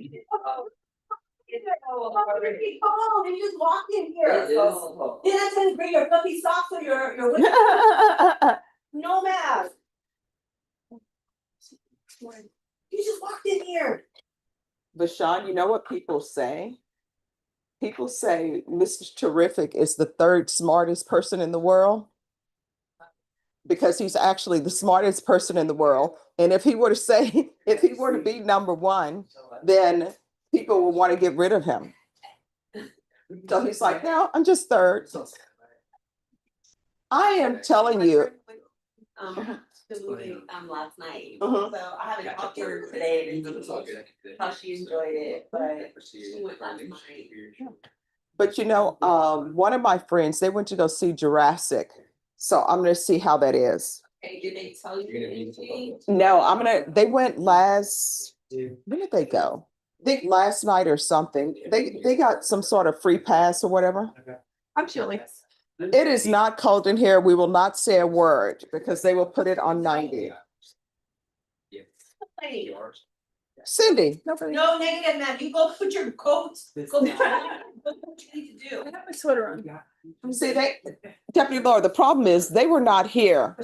Oh, they just walked in here. You're not gonna bring your fluffy socks or your no mask. You just walked in here. But Sean, you know what people say? People say Mr. Terrific is the third smartest person in the world because he's actually the smartest person in the world. And if he were to say, if he were to be number one, then people will want to get rid of him. So he's like, no, I'm just third. I am telling you. Last night. Mhm. So I haven't talked to her today to see how she enjoyed it, but she went last night. But you know, one of my friends, they went to go see Jurassic. So I'm gonna see how that is. Okay, did they tell you anything? No, they went last, when did they go? I think last night or something. They got some sort of free pass or whatever. I'm chilly. It is not cold in here. We will not say a word because they will put it on 90. Cindy. No negative, man. You go put your coat. Go do what you need to do. I have my sweater on. See, Deputy Laura, the problem is they were not here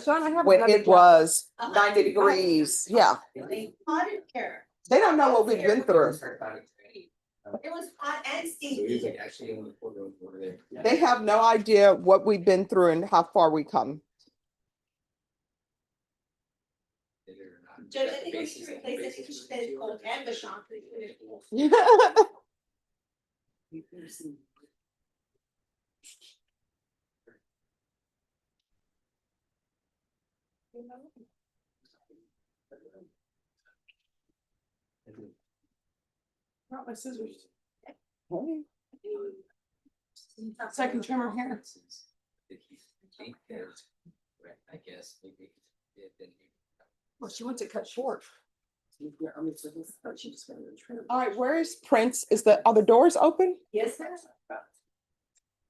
when it was 90 degrees. Yeah. I didn't care. They don't know what we've been through. It was hot and sticky. They have no idea what we've been through and how far we come. Judge, I think we should replace it because she said it's cold and Bexar. Not my scissors. So I can trim her hair. I guess maybe. Well, she wants it cut short. All right, where is Prince? Are the doors open? Yes, sir.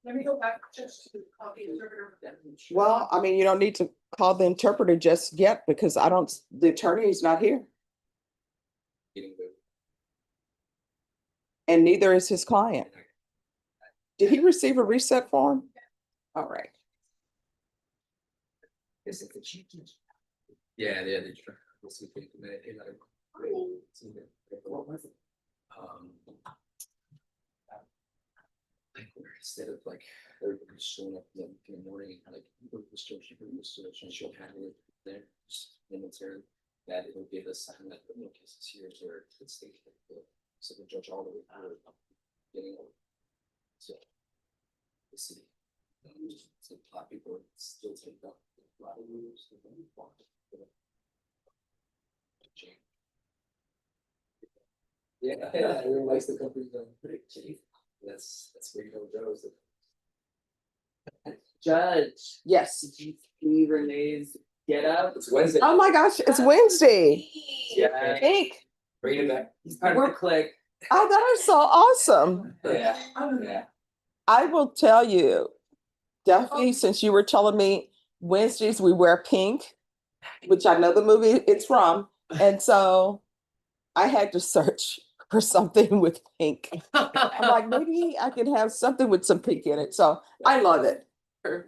Let me go back just to call the interpreter. Well, I mean, you don't need to call the interpreter just yet because the attorney is not here. And neither is his client. Did he receive a reset form? All right. Yeah, they try. Like instead of like everybody showing up in the morning, like people she'll handle it there, just momentarily. That it'll give us sign that the cases here where it's taken. So the judge all the way out of getting over. So the city. So a lot of people still take up a lot of rules. Yeah, everyone likes the company. That's where you goes. Judge, Yes. did you see Renee's get up? It's Wednesday. Oh my gosh, it's Wednesday. Yeah. Pink. Bring it back. He's part of the clique. Oh, that is so awesome. Yeah. Yeah. I will tell you, definitely, since you were telling me Wednesdays we wear pink, which I know the movie it's from. And so I had to search for something with pink. I'm like, maybe I can have something with some pink in it. So I love it.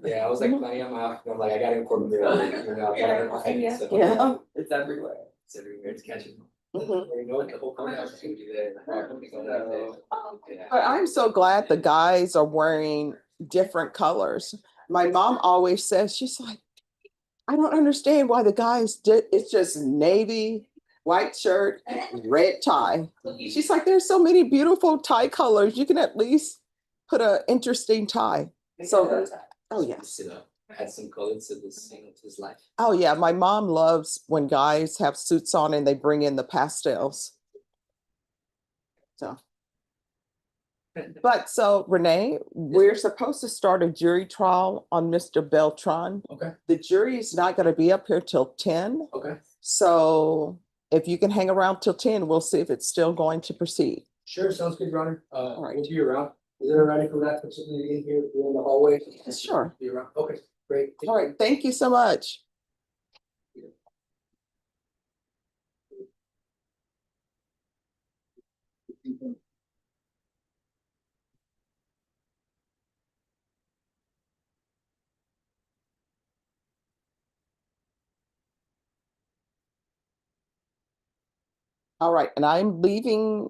Yeah, I was like planning on my outfit. I'm like, I gotta incorporate it. You know, I gotta Yeah. It's everywhere. It's everywhere. It's catching. Mhm. You know, the whole courthouse is gonna be there. Yeah. But I'm so glad the guys are wearing different colors. My mom always says, she's like, I don't understand why the guys did, it's just navy, white shirt, red tie. She's like, there's so many beautiful tie colors. You can at least put an interesting tie. So, oh yes. You know, add some color to this, to his life. Oh yeah, my mom loves when guys have suits on and they bring in the pastels. So. But so Renee, we're supposed to start a jury trial on Mr. Beltran. Okay. The jury is not going to be up here till 10. Okay. So if you can hang around till 10, we'll see if it's still going to proceed. Sure, sounds good, Your Honor. right. We'll be around. Is it alright for that particularly in here, in the hallway? Sure. Be around. Okay, great. All right. Thank you so much. All right, and I'm leaving,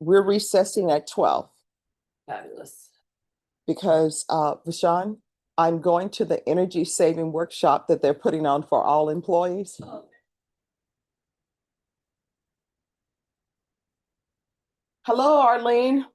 we're recessing at 12 Fabulous. because, Vashawn, I'm going to the energy saving workshop that they're putting on for all employees. Hello, Arlene.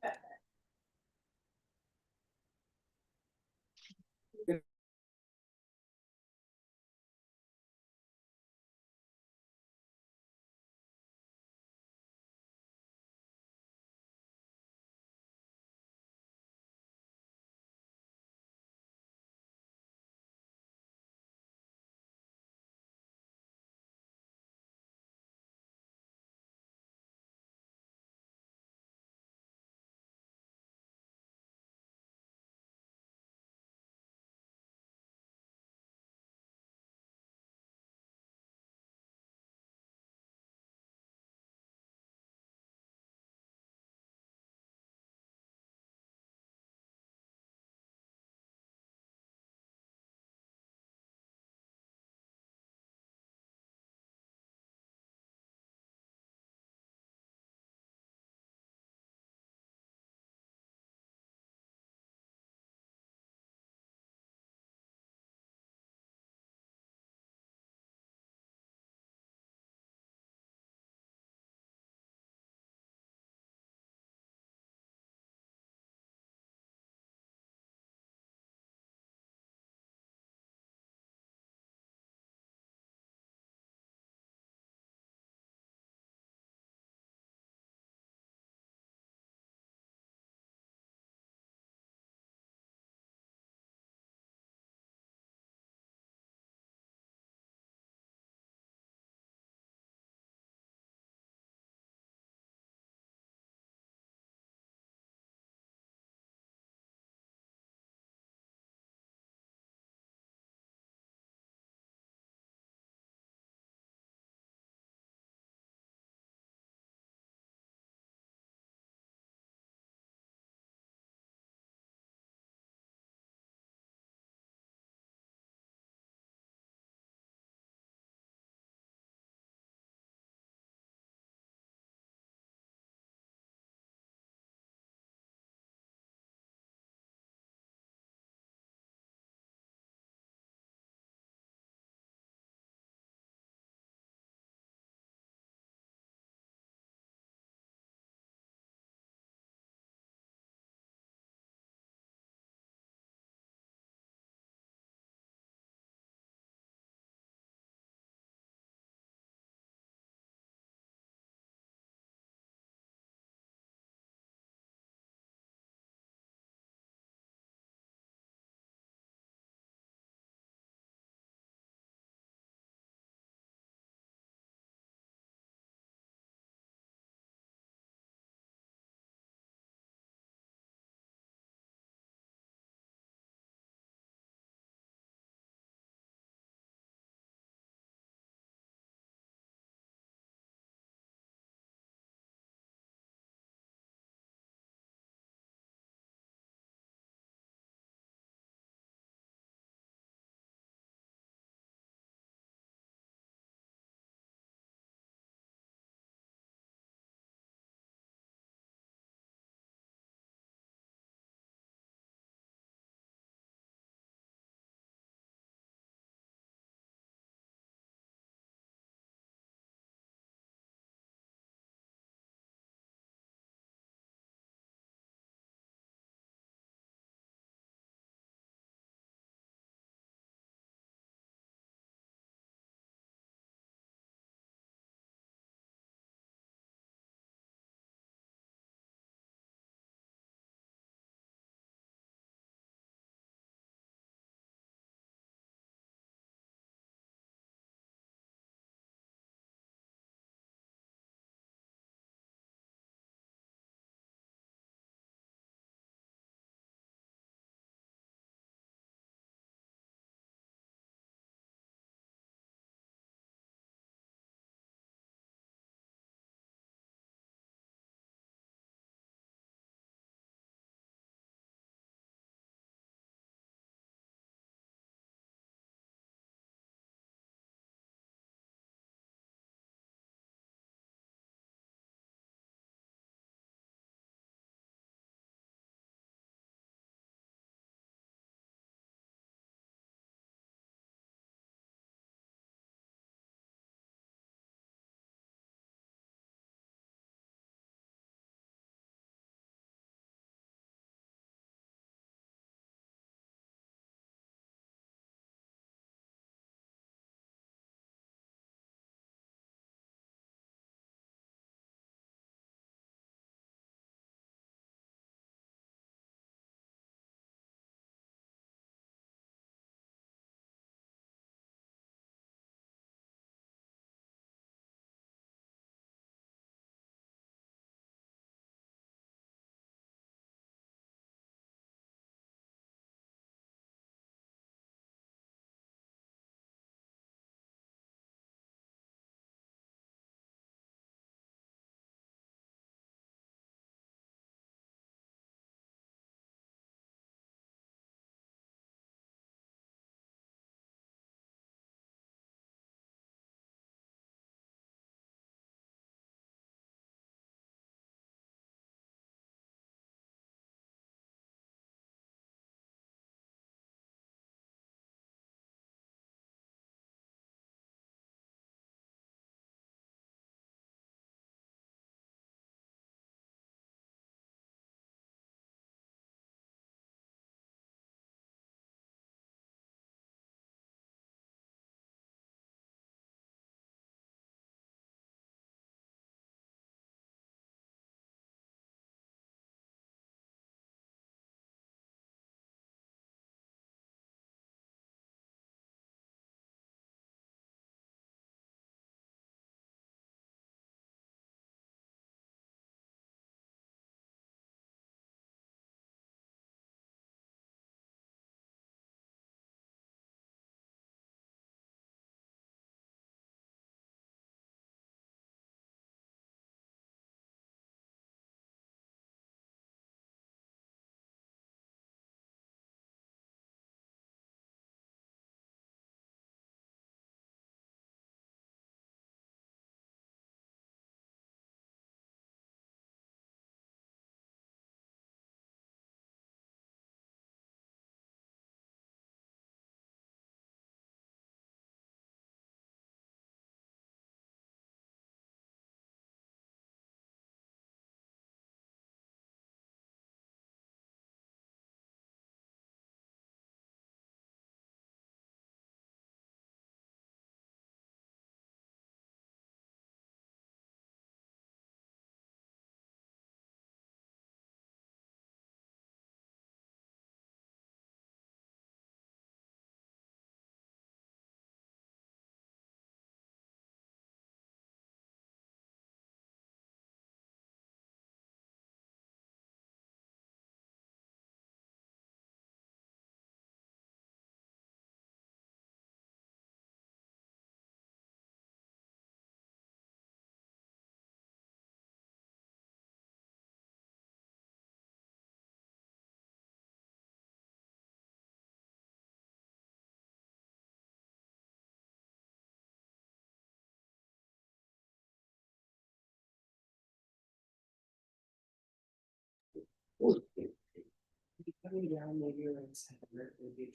Coming down maybe around September, it'll be a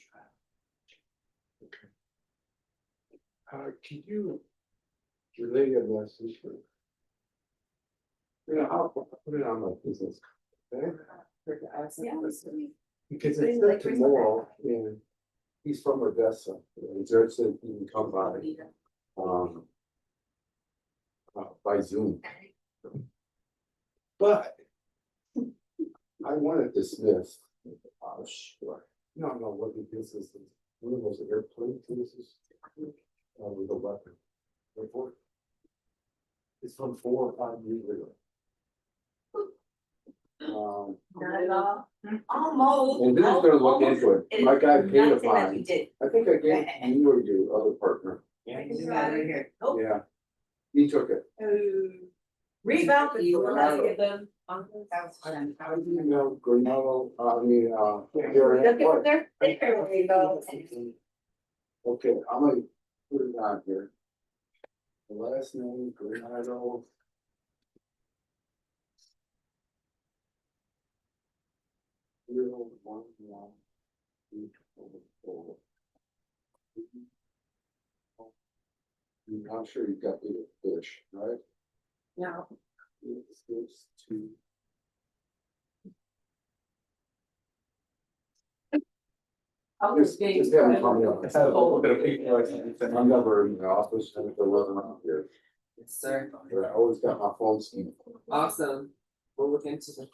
trial. Can you relay your message? I'll put it on my business. Okay? Because it's not tomorrow, and he's from Odessa, and Jared said he can come by Zoom. But I want to dismiss. Sure. No, what this is one of those airplane cases with a weapon. Report. It's from 4 or 5 years ago. Not at all. Almost. And this is gonna look into it. My guy paid a Nothing that we fine. did. I think I gave you or your other partner. Yeah, you can do that right here. Nope. Yeah. He took it. Rebound. You were allowed to get them. How do you know Granello, Look at there. There we go. Okay, I'm gonna put it on here. The last name, Granado. Zero, 1, 1, 3, 4, 4. I'm sure you got the fish, right? No. It's 2. Just have them call me up. It's a little bit of people. I'm never in the office, and if they're running around here, Yes, sir. but I always got my phone scheme. Awesome. We'll look into it.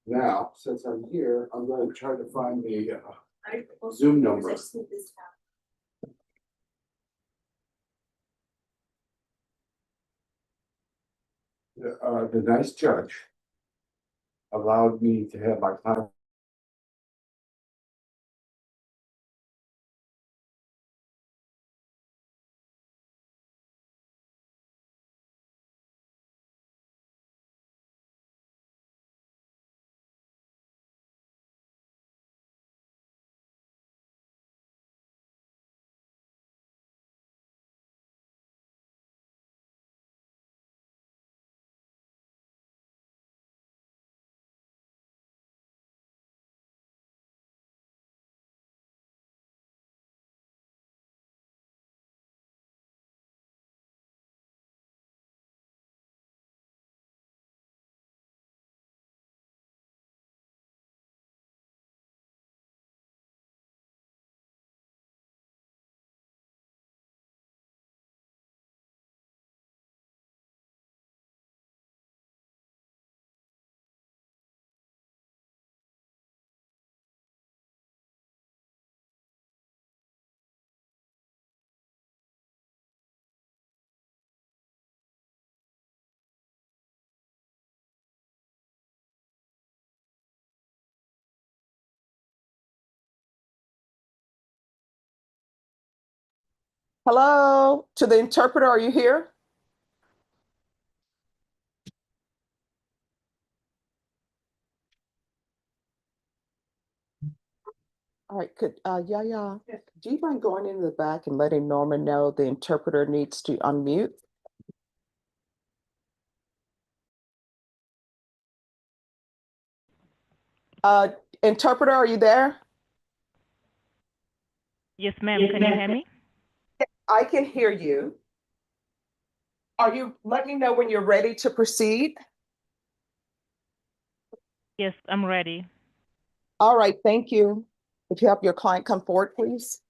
Now, since I'm here, I'm gonna try to find the Zoom number. The nice judge allowed me to have my client. Hello, to the interpreter, are you here? All right, yeah. Do you mind going into the back and letting Norman know the interpreter needs to unmute? Interpreter, are you there? Yes, ma'am. Can you hear me? I can hear you. Let me know when you're ready to proceed. Yes, I'm ready. All right, thank you. If you have your client come forward, please.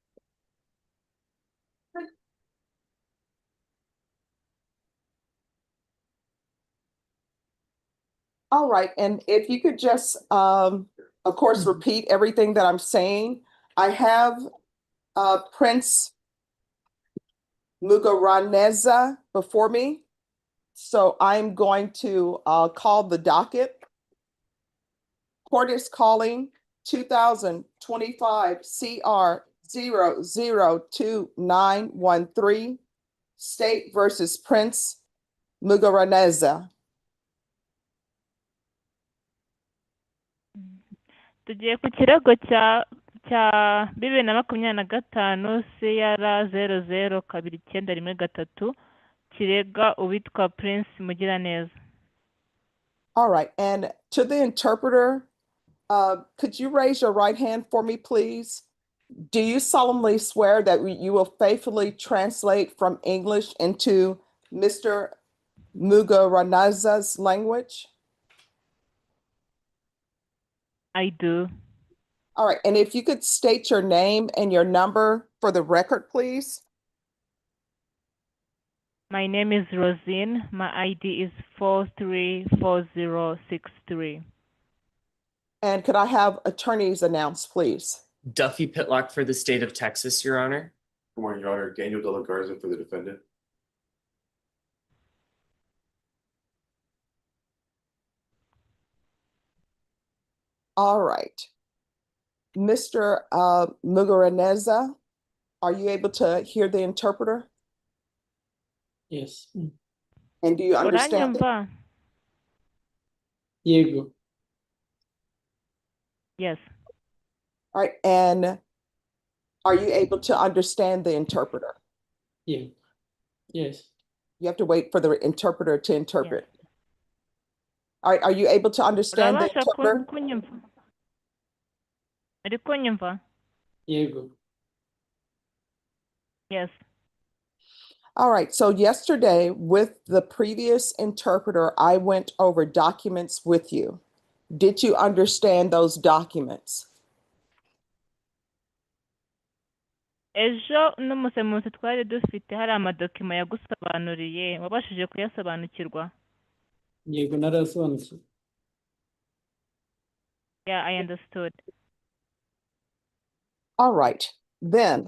All right, and if you could just, of course, repeat everything that I'm saying. I have Prince Mugaraneza before me. So I'm going to call the docket. Court is calling 2025 CR 002913, State versus Prince Mugaraneza. Tugiye ku kirego cya 2025 CR 002913 kirega uwitwa Prince Mugiraneza. All right, and to the interpreter, could you raise your right hand for me, please? Do you solemnly swear that you will faithfully translate from English into Mr. Mugaranaza's language? I do. All right, and if you could state your name and your number for the record, please. My name is Rosine. My ID is 434063. And could I have attorneys announce, please? Duffy Pitlock for the state of Texas, Your Honor. Good morning, Your Honor. Daniel De La Garza for the defendant. All right. Mr. Muguraneza, are you able to hear the interpreter? Yes. And do you understand it? Uranyumva? Yego. Yes. All right, and are you able to understand the interpreter? Yeah. Yes. You have to wait for the interpreter to interpret. All right, are you able to understand the Urabasha interpreter? kunyumva? Uri kunyumva? Yego. Yes. All right, so yesterday with the previous interpreter, I went over documents with you. Did you understand those documents? Ejo n'umusemuzi twari dufite hari amadokima yagusobanuriye wabashije kuyasobanukirwa? Yego narasobanukiwe. Yeah, I understood. All right, then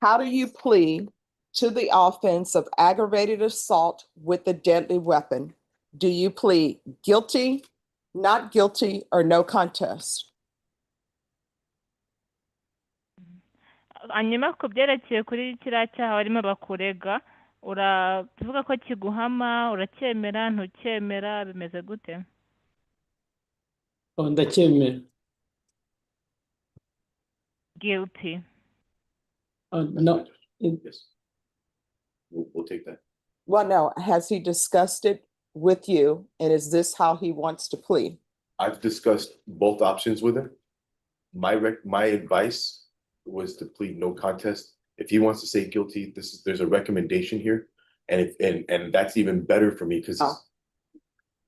how do you plead to the offense of aggravated assault with a deadly weapon? Do you plead guilty, not guilty, or no contest? Hanyuma ku byerekeye kuri kiriya cyaha barimo bakurega uravuga ko kiguhama uracyemera ntucyemera bimeze gute? Oh, ndacyemera. Guilty. No. Yes. We'll take that. Well, no, has he discussed it with you? And is this how he wants to plead? I've discussed both options with him. My advice was to plead no contest. If he wants to say guilty, there's a recommendation here. And that's even better for me because Oh.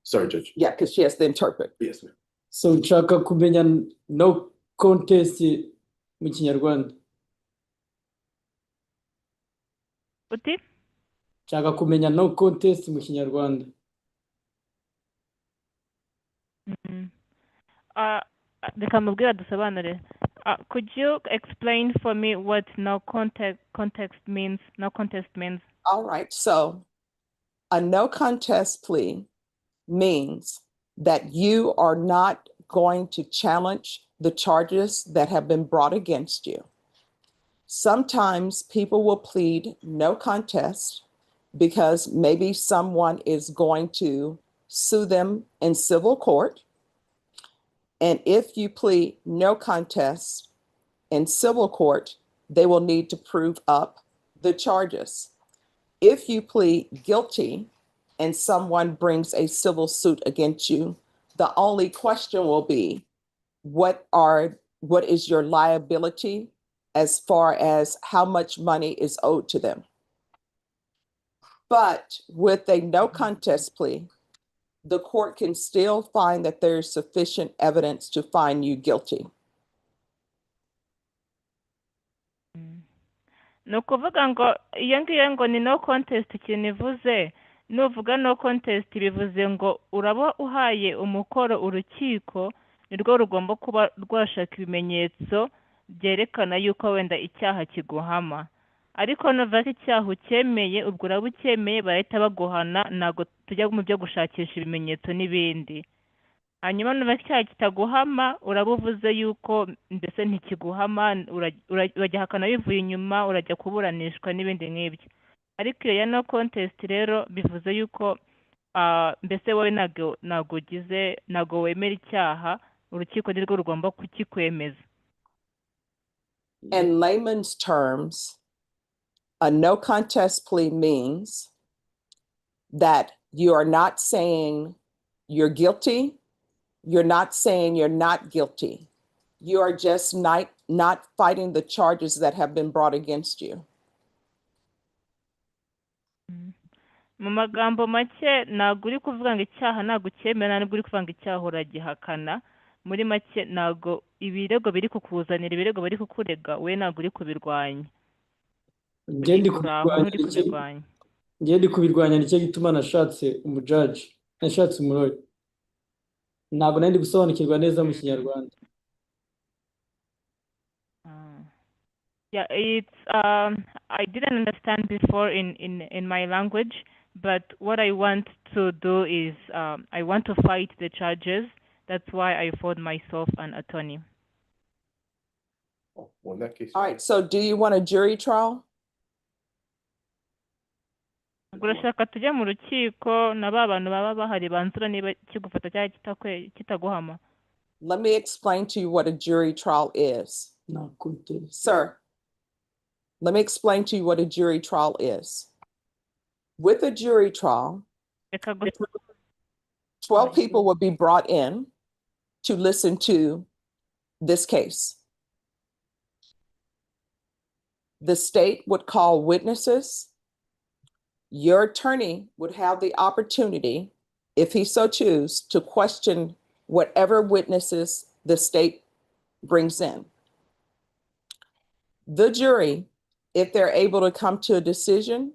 Sorry, Judge. Yeah, because she has to interpret. Yes, ma'am. So nshaka kumenya no contest mu Kinyarwanda. Uti? Nshaka kumenya no contest mu Kinyarwanda. Reka mubwira dusobanure. Could you explain for me what no contest means? No contest means. All right, so a no contest plea means that you are not going to challenge the charges that have been brought against you. Sometimes people will plead no contest because maybe someone is going to sue them in civil court. And if you plead no contest in civil court, they will need to prove up the charges. If you plead guilty and someone brings a civil suit against you, the only question will be, what is your liability as far as how much money is owed to them? But with a no contest plea, the court can still find that there's sufficient evidence to find you guilty. Ni ukuvuga ngo iyo ngiyo ngo ni no contest ikintu ivuze, nuvuga no contest bivuze ngo uraba uhaye umukoro urukiko nirwo rugomba kuba rwashaka ibimenyetso byerekana yuko wenda icyaha kiguhama. Ariko nuvuga ko icyaha ucyemeye ubwo uraba ucyemeye bahita baguhana, ntabwo tujya mu byo gushakisha ibimenyetso n'ibindi. Hanyuma nuvuga ko icyaha kitaguhama uraba uvuze yuko mbese ntikiguhama, uragihakana bivuye inyuma, urajya kuburanishwa n'ibindi nk'ibyo. Ariko iyo ya no contest rero bivuze yuko mbese wowe ntabwo wemera icyaha, urukiko nirwo rugomba kukikwemeza. In layman's terms, a no contest plea means that you are not saying you're guilty. You're not saying you're not guilty. You are just not fighting the charges that have been brought against you. mu magambo make ntabwo uri kuvuga ngo icyaha ntabwo ucyemera ntabwo uri kuvuga ngo icyaha uragihakana muri make ntabwo ibirego biri kukuzanira ibirego bari kukurega we ntabwo uri kubirwanya uri kubirwanya njye ndi kubirwanya nicyo gituma nashatse umujaji nashatse umurori ntabwo nari ndi gusobanukirwa neza mu kinyarwanda. Yeah, it's I didn't understand before in my language, but what I want to do is I want to fight the charges. That's why I found myself an attorney. Well, in that case. All right, so do you want a jury trial? urashaka tujya mu rukiko na ba bantu baba bahari banzura niba kigufata cyangwa kitaguhama. Let me explain to you what a jury trial is. Sir, let me explain to you what a jury trial is. With a jury trial, 12 people will be brought in to listen to this case. The state would call witnesses. Your attorney would have the opportunity, if he so choose, to question whatever witnesses the state brings in. The jury, if they're able to come to a decision,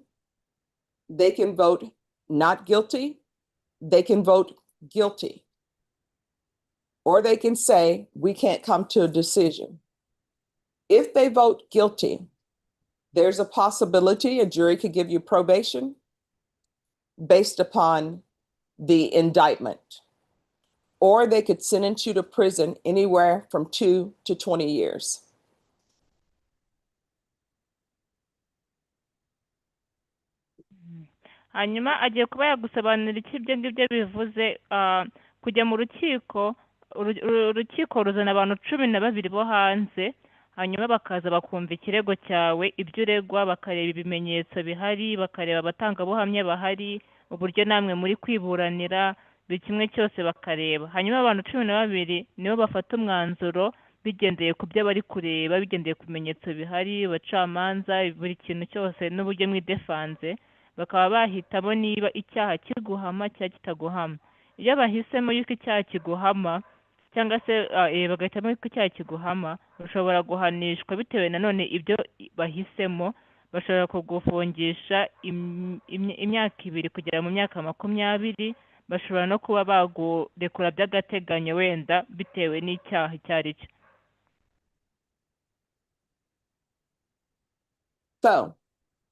they can vote not guilty, they can vote guilty, or they can say, we can't come to a decision. If they vote guilty, there's a possibility a jury could give you probation based upon the indictment, or they could sentence you to prison anywhere from 2 to 20 years. hanyuma agiye kuba yagusobanurira icyo ibyo ngibyo bivuze kujya mu rukiko urukiko ruzana abantu 12 bo hanze hanyuma bakaza bakumva ikirego cyawe ibyo uregwa bakareba ibimenyetso bihari bakareba abatangabuhamya bahari uburyo namwe muri kwiburanira buri kimwe cyose bakareba hanyuma abantu 12 nibo bafata umwanzuro bigendeye ku byo bari kureba bigendeye ku bimenyetso bihari bacamanza buri kintu cyose n'uburyo mwidefanze bakaba bahitamo niba icyaha kiguhama cyangwa kitaguhama iyo bahisemo yuko icyaha kiguhama cyangwa se bagahitamo yuko icyaha kiguhama bashobora guhanishwa bitewe nanone ibyo bahisemo bashobora kugufungisha imyaka 2 kugera mu myaka 20 bashobora no kuba bagurekura by'agateganyo wenda bitewe n'icyaha cyari cyo. So,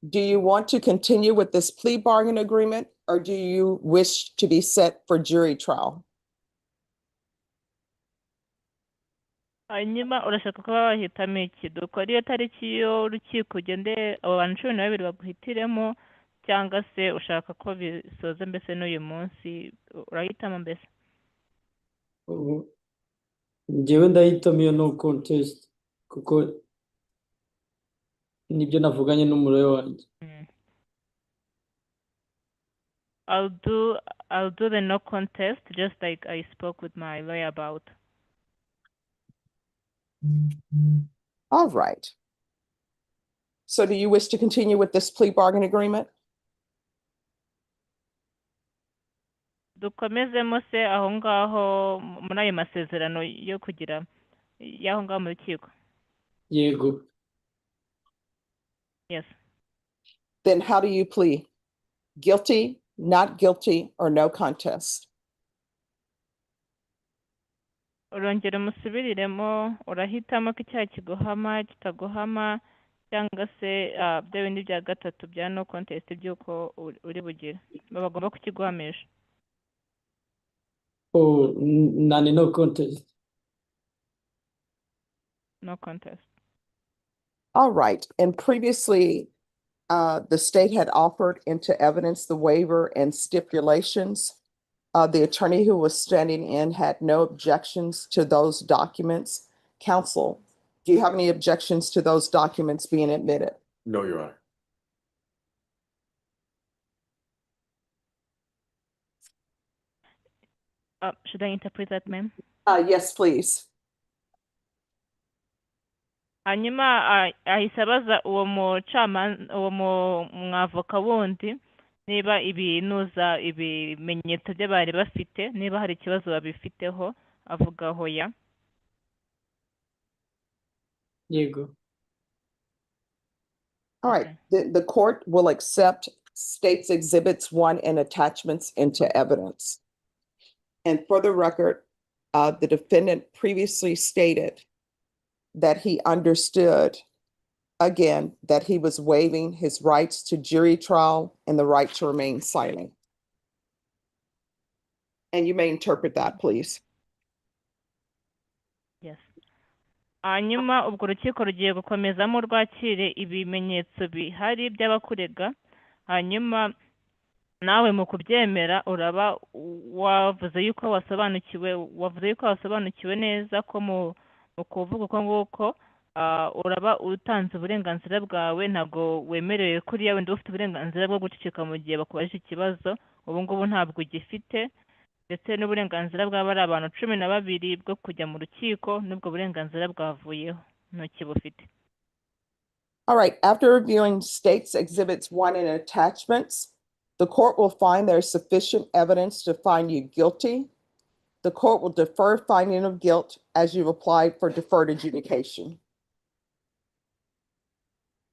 do you want to continue with this plea bargain agreement, or do you wish to be set for jury trial? hanyuma urashaka kuba wahitamo iki dukora iyo tariki yo urukiko ugende abo bantu 12 baguhitiremo cyangwa se ushaka ko bisoza mbese n'uyu munsi urahitamo mbese? njyewe ndahitamo iyo no contest kuko nibyo navuganye n'umuriro wanjye. I'll do the no contest just like I spoke with my lawyer about. All right. So do you wish to continue with this plea bargain agreement? dukomezemo se aho ngaho muri ayo masezerano yo kugira y'aho ngaho mu rukiko? Yego. Yes. Then how do you plea? Guilty, not guilty, or no contest? urongera umusubiriremo urahitamo ko icyaha kiguhama kitaguhama cyangwa se bya bindi bya gatatu bya no contest by'uko uri bugire bagomba kukiguhamisha? Nani no contest. No contest. All right. And previously, the state had offered into evidence the waiver and stipulations. The attorney who was standing in had no objections to those documents. Counsel, do you have any objections to those documents being admitted? No, Your Honor. Should I interpret that, ma'am? Yes, please. Hanyuma ahise abaza uwo mwavoka wundi niba ibinuza ibimenyetso bye bari bafite niba hari ikibazo babifiteho avuga hoya. Yego. All right, the court will accept state's exhibits 1 and attachments into evidence. And for the record, the defendant previously stated that he understood, again, that he was waiving his rights to jury trial and the right to remain silent. And you may interpret that, please. Yes. Hanyuma ubwo urukiko rugiye gukomezamo rwakire ibimenyetso bihari by'abakurega, hanyuma nawe mu kubyemera uraba wavuze yuko wasobanukiwe neza ko mu kuvuga uko nguko uraba utanze uburenganzira bwawe, ntabwo wemerewe kuriya wenda ufite uburenganzira bwo guceceka mu gihe bakubajije ikibazo, ubu ngubu ntabwo ugifite, ndetse n'uburenganzira bw'aba ari abantu 12 bwo kujya mu rukiko n'ubwo burenganzira bwavuyeho ntukibufite. All right, after reviewing state's exhibits 1 and attachments, the court will find there is sufficient evidence to find you guilty. The court will defer finding of guilt as you've applied for deferred adjudication.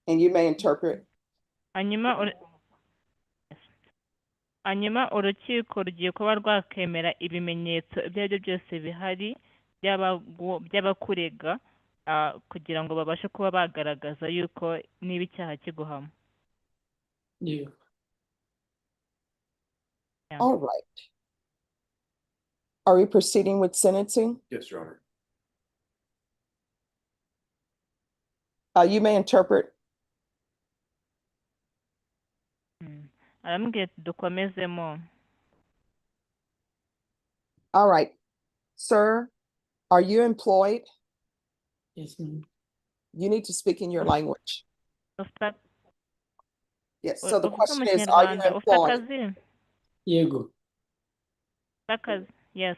And you may interpret. Hanyuma urukiko rugiye kuba rwakemera ibimenyetso ibyo ari byo byose bihari by'abakurega kugira ngo babashe kuba bagaragaza yuko niba icyaha kiguhama. Yego. Yeah. All right. Are we proceeding with sentencing? Yes, Your Honor. You may interpret. Arambwira dukomezemo. All right. Sir, are you employed? Yes, ma'am. You need to speak in your language. Ufite Yes, so the uvuga mu question is, are you Kinyarwanda, ufite employed? akazi? Yego. Ufite akazi? Yes.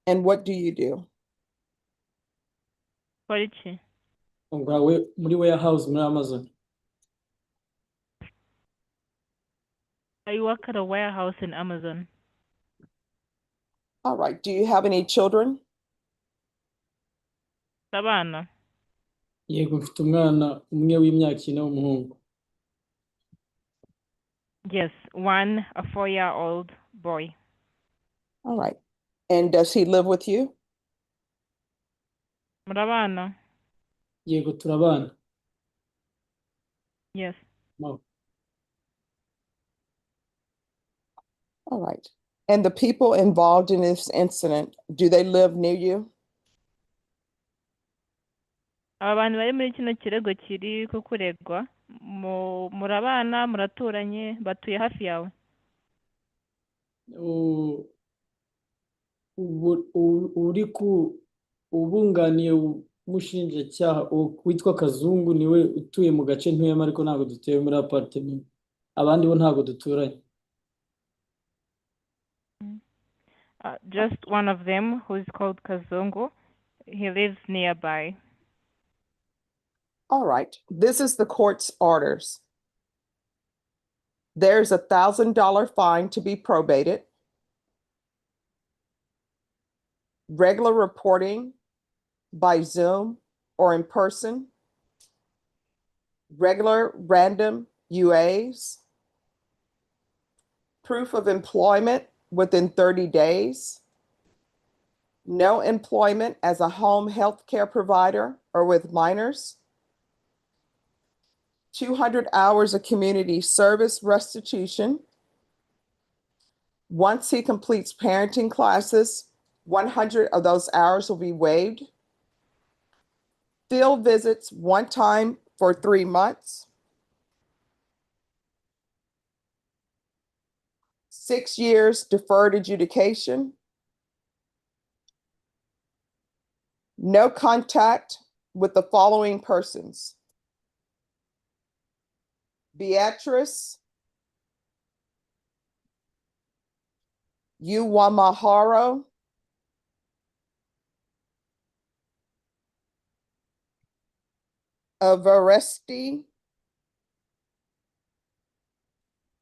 And what do you do? Kora iki? Ubwo muri warehouse muri Amazon. I work at a warehouse in Amazon. All right. Do you have any children? Abana? Yego, mfite umwana umwe w'imyaka 4 w'umuhungu. Yes, one, a 4-year-old boy. All right. And does he live with you? Murabana? Yego, turabana. Yes. No. All right. And the people involved in this incident, do they live near you? Aba bantu bari muri kino kirego kiri kukuregwa murabana, muraturanye, batuye hafi yawe? Ubunganiye umushinjacyaha witwa Kazungu niwe utuye mu gace ntuyemo, ariko ntabwo dutuye muri apartment. Abandi bo ntabwo duturanye. Just one of them, who is called Kazungu. He lives nearby. All right. This is the court's orders. There's a $1,000 fine to be probated. Regular reporting by Zoom or in person. Regular random UAs. Proof of employment within 30 days. No employment as a home health care provider or with minors. 200 hours of community service restitution. Once he completes parenting classes, 100 of those hours will be waived. Field visits 1 time for 3 months. 6 years deferred adjudication. No contact with the following persons: Beatrice, Uwamahoro Avaresti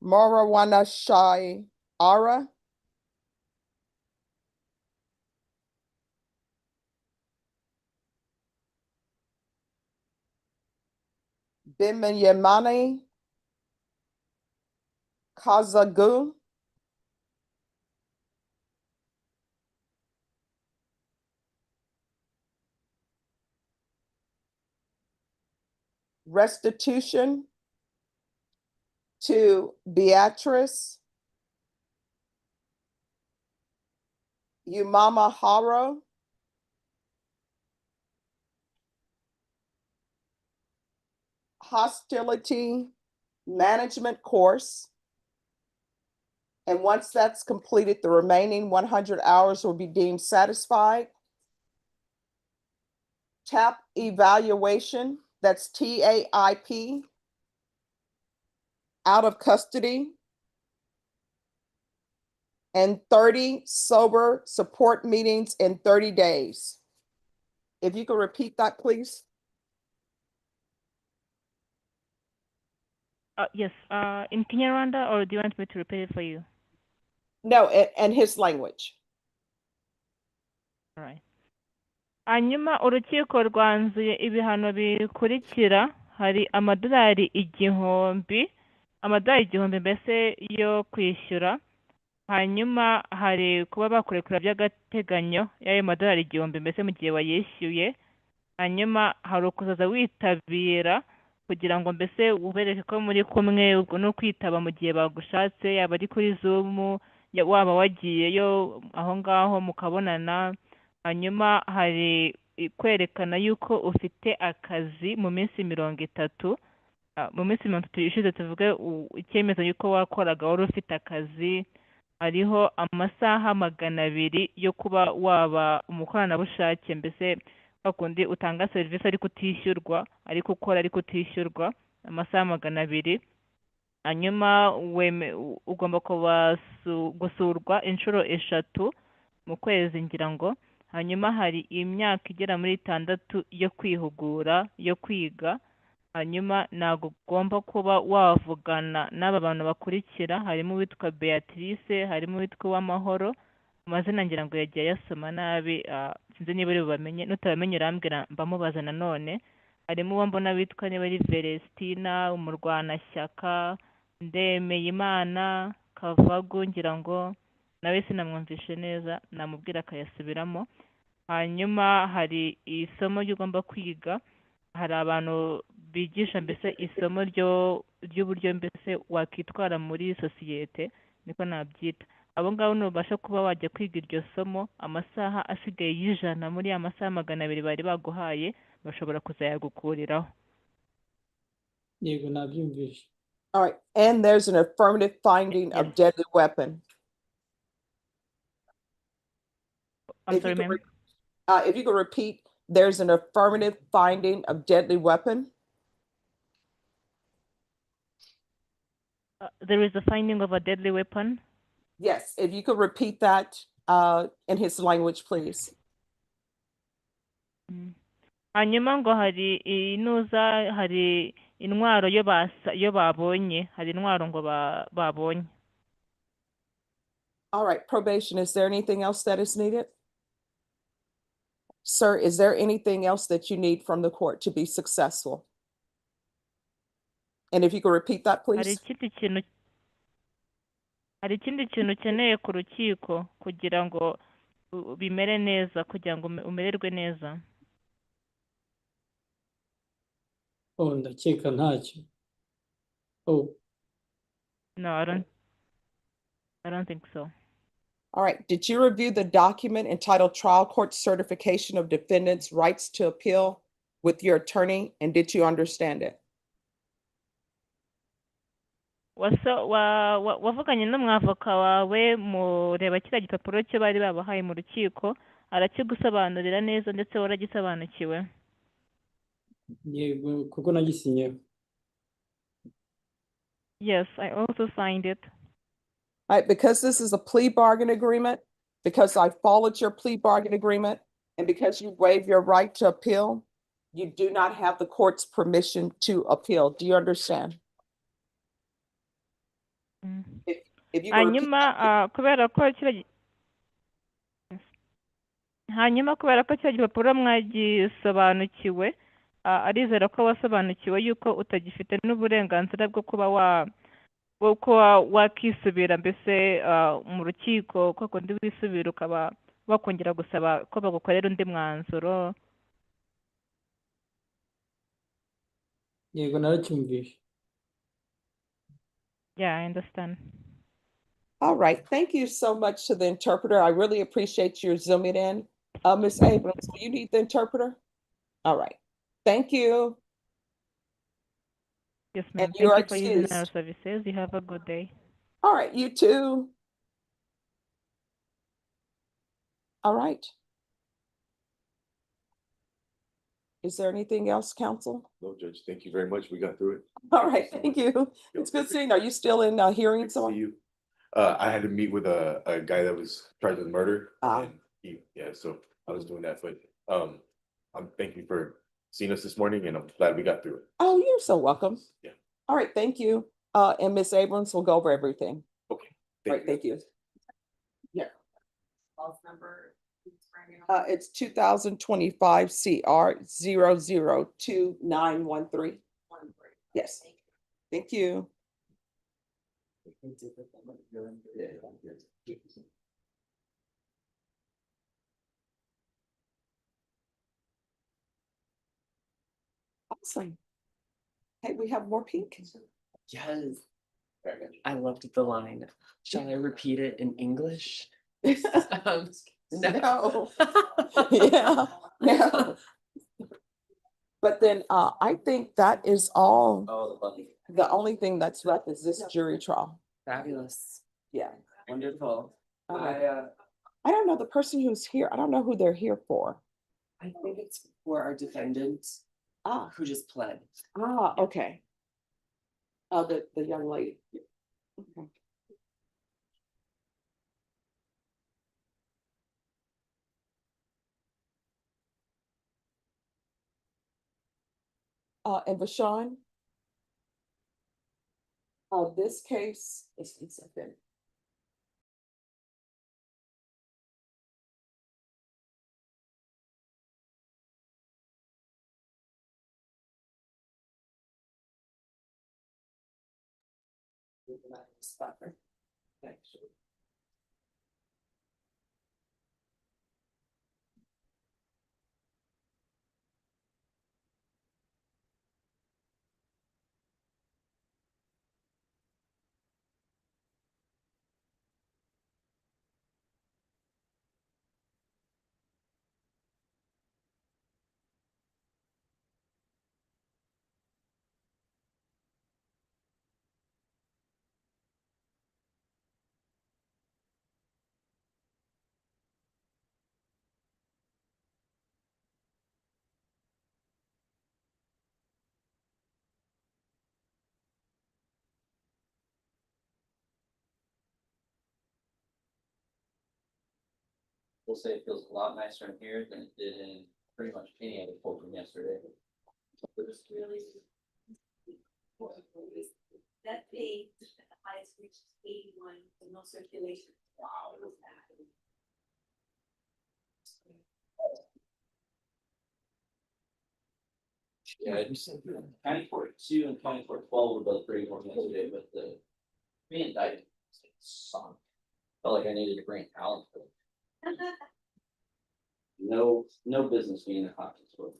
Marawanashai Ara Bimenyamani Kazagu restitution to Beatrice Umama Haro hostility management course. And once that's completed, the remaining 100 hours will be deemed satisfied. TAP evaluation, that's TAIP, out of custody. And 30 sober support meetings in 30 days. If you could repeat that, please. Yes, in Kinyarwanda, or do you want me to repeat it for you? No, and his language. All right. Hanyuma urukiko rwanzuye ibihano bikurikira, hari amadolari igihumbi mbese yo kwishyura. Hanyuma hari kuba bakurekura by'agateganyo y'ayo madolari igihumbi mbese mu gihe wayishyuye. Hanyuma hari ukuzaza witabira kugira ngo mbese ubereke ko muri kumwe, ubwo no kwitaba mu gihe bagushatse, yaba ari kuri Zoom, waba wagiyeyo aho ngaho mukabonana. Hanyuma hari kwerekana yuko ufite akazi mu minsi 30. Mu minsi 30 ishize tuvuge icyemezo yuko wakoraga wari ufite akazi. Hariho amasaha 200 yo kuba waba umukoranabushake, mbese bakundi utanga serivisi ariko utishyurwa, ariko ukora ariko utishyurwa, amasaha 200. Hanyuma ugomba gusurwa inshuro 3 mu kwezi ngira ngo. Hanyuma hari imyaka igera muri 6 yo kwihugura, yo kwiga. Hanyuma ntabwo ugomba kuba wavugana n'aba bantu bakurikira, harimo uwitwa Beatrice, harimo uwitwa Uwamahoro. Amazina ngira ngo yagiye yasoma nabi, sinzi niba uri bubamenye, nutabamenye urambwira mbamubaza nanone. Harimo uwo mbona witwa niba ari Verestina, Umurwanashyaka, Ndemeyimana, Kavagu ngira ngo, nawe sinamwumvishe neza, namubwira akayasubiramo. Hanyuma hari isomo ry'ugomba kwiga, hari abantu bigisha mbese isomo ry'uburyo mbese wakitwara muri sosiyete, niko nabyita. Abo ngabo nubasha kuba wajya kwiga iryo somo, amasaha asigaye y'100 muri ya masaha 200 bari baguhaye bashobora kuzayagukuriraho. Yego nabyumvishe. All right, and there's an affirmative finding of deadly weapon. I'm sorry, ma'am. If you could repeat, there's an affirmative finding of deadly weapon. There is a finding of a deadly weapon. Yes, if you could repeat that in his language, please. Hanyuma ngo hari inuza, hari intwaro yo babonye, hari intwaro ngo babonye. All right, probation, is there anything else that is needed? Sir, is there anything else that you need from the court to be successful? And if you could repeat that, please. Hari ikindi kintu ukeneye ku rukiko kugira ngo bimere neza, kugira ngo umererwe neza? Ndakeka ntacyo. No, I don't think so. All right, did you review the document entitled Trial Court Certification of Defendants' Rights to Appeal with your attorney, and did you understand it? Wavuganye n'umwavoka wawe mureba kiriya gipapuro cyo bari babahaye mu rukiko, arakigusobanurira neza ndetse waragisobanukiwe? Yego kuko nagisinyeho. Yes, I also signed it. All right, because this is a plea bargain agreement, because I followed your plea bargain agreement, and because you waive your right to appeal, you do not have the court's permission to appeal. Do you understand? Mm. If you could repeat hanyuma that, kubera ko hanyuma kubera ko cya gipapuro mwagisobanukiwe, arizera ko wasobanukiwe yuko utagifite n'uburenganzira bwo kuba wakisubira mbese mu rukiko ko kundi wisubira ukaba wakongera gusaba ko bagukorera undi mwanzuro. yego naracyumvishe. Yeah, I understand. all right, thank you so much to the interpreter. I really appreciate your zooming in. Ms. Abrams, do you need the interpreter? All right, thank you. Yes, ma'am. And you're Thank you for using our excused. services. You have a good day. All right, you too. All right. Is there anything else, counsel? No, Judge, thank you very much. We got through it. All right, thank you. It's good seeing. Are you still in hearing Good to see someone? you. I had to meet with a guy that was charged with murder. Ah. And yeah, so I was doing that, but I'm thank you for seeing us this morning, and I'm glad we got through it. Oh, you're so welcome. Yeah. All right, thank you. And Ms. Abrams will go over everything. Okay. All right, thank you. False number. It's 2025 CR 002913. Yes, thank you. Awesome. Hey, we have more pink. Yes. I loved the line. Shall I repeat it in English? Um, No. Yeah, no. But then I think that is all. Oh, the bunny. The only thing that's left is this jury trial. Fabulous. Yeah. Wonderful. I don't know the person who's here. I don't know who they're here for. I think it's for our defendant Ah, who just pled. okay. Oh, the young lady. Okay. And Vashon? This case is something. We'll say it feels a lot nicer in here than it did in pretty much any other courtroom yesterday. That day, the highest reached 81, and no circulation. Wow, it was bad. Yeah, County Court 2 and County Court 12 were both pretty warm yesterday, but the indictment sunk. Felt like I needed to bring Alan. No business being in a conference room.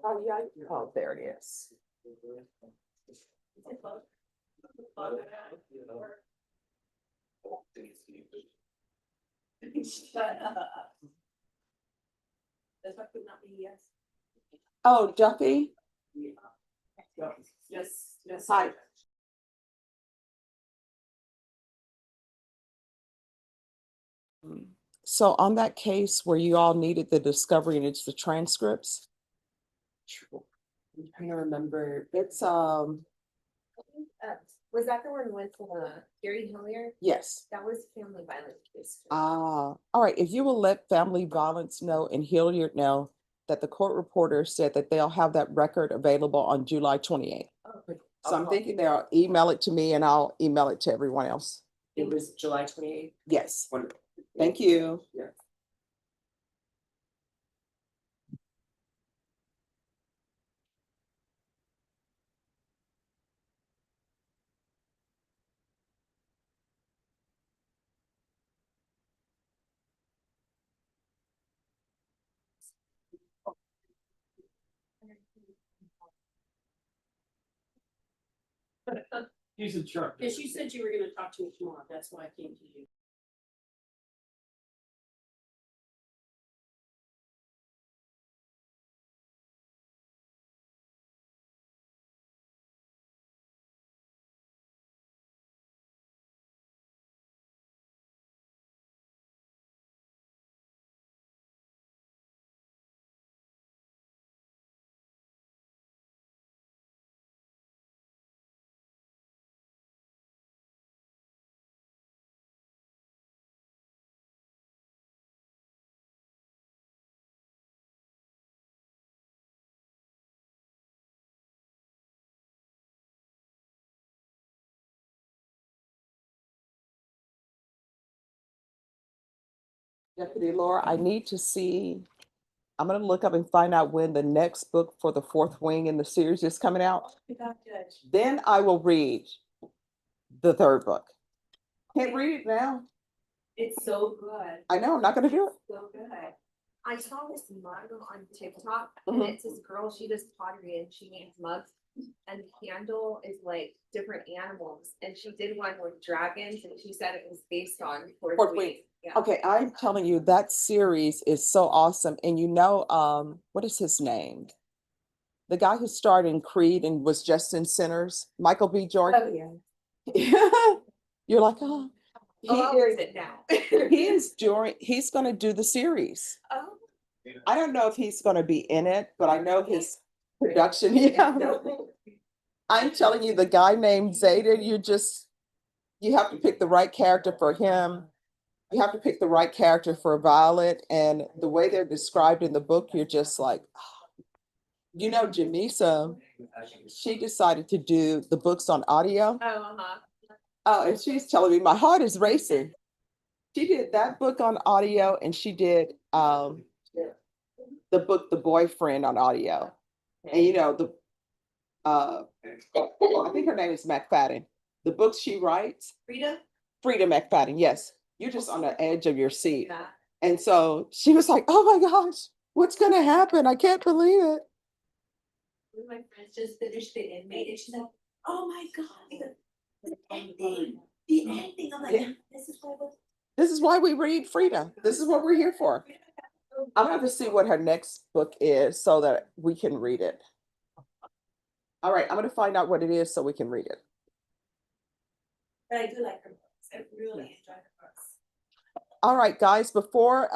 Oh, yeah. Oh, there it is. Shut up. That's what could not be yes. Oh, Duffy? Yes, yes. Hi. So on that case where you all needed the discovery and it's the transcripts, I'm trying to remember, it's, Was that the one we went to Gary Hillier? yes. That was family violence case. All right, if you will let Family Violence know and Hilliard know that the court reporter said that they'll have that record available on July 28th. Oh, So I'm thinking they'll email it to me and I'll email it to everyone else. it was July 28th. Yes, Wonderful. thank you. Yeah. He's in charge. Cause you said you were gonna talk to me tomorrow, that's why I came to you. Deputy Laura, I need to see, I'm gonna look up and find out when the next book for the fourth wing in the series is coming out. Then I will read the third book. Can't read it now. It's so good. I know, I'm not gonna do it. So good. I saw this model on TikTok and Mhm. it's this girl, she does pottery and she makes mugs. And the handle is like different animals. And she did one with dragons and she said it was based on Fourth Fourth Wing. Wing. Yeah. Okay, I'm telling you, that series is so awesome. And you know, what is his name? The guy who starred in Creed and was just in Sinners, Michael B. Jordan. yeah. You're like, oh. I'll He read is, it now. he's gonna do the series. Oh. I don't know if he's gonna be in it, but I know his production, yeah. I'm telling you, the guy named Zayden, you have to pick the right character for him. You have to pick the right character for Violet, and the way they're described in the book, you're just like, oh. You know, Jamisa, she decided to do the books on audio. Oh, uh-huh. Oh, and she's telling me my heart is racing. She did that book on audio and she did the book The Boyfriend on audio. And you know, I think her name is McFadden. The books she writes, Frida? Frida McFadden, yes. You're just on the edge of your seat. Yeah. And so she was like, oh my gosh, what's gonna happen? I can't believe it. One of my friends just finished The Inmate and she's like, oh my God, the ending, the ending. I'm like, Yeah. this is why This is why we read Frida. This is what we're here for. I'm gonna have to see what her next book is so that we can read it. All right, I'm gonna find out what it is so we can read it. But I do like her books. I really enjoy her books. All right, guys, before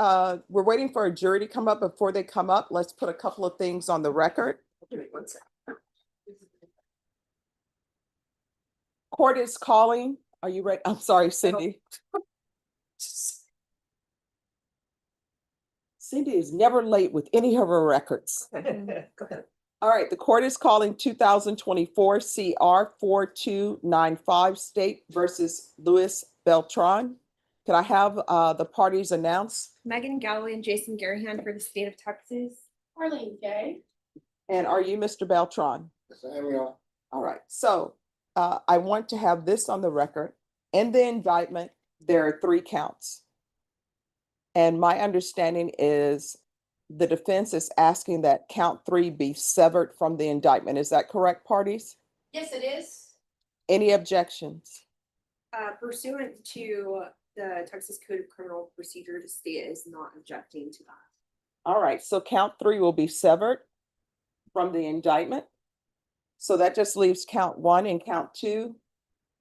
we're waiting for a jury to come up. Before they come up, let's put a couple of things on the record. Give me 1 second. Court is calling. Are you ready? I'm sorry, Cindy. Cindy is never late with any of her records. Go ahead. All right, the court is calling 2024 CR 4295 State versus Louis Beltran. Can I have the parties announce? Megan Galloway and Jason Garahan for the state of Texas. Arlene Gay. And are you Mr. Beltran? All right, so I want to have this on the record. In the indictment, there are 3 counts. And my understanding is the defense is asking that count 3 be severed from the indictment. Is that correct, parties? Yes, it is. Any objections? Pursuant to the Texas Code of Criminal Procedure, the state is not objecting to that. All right, so count 3 will be severed from the indictment. So that just leaves count 1 and count 2.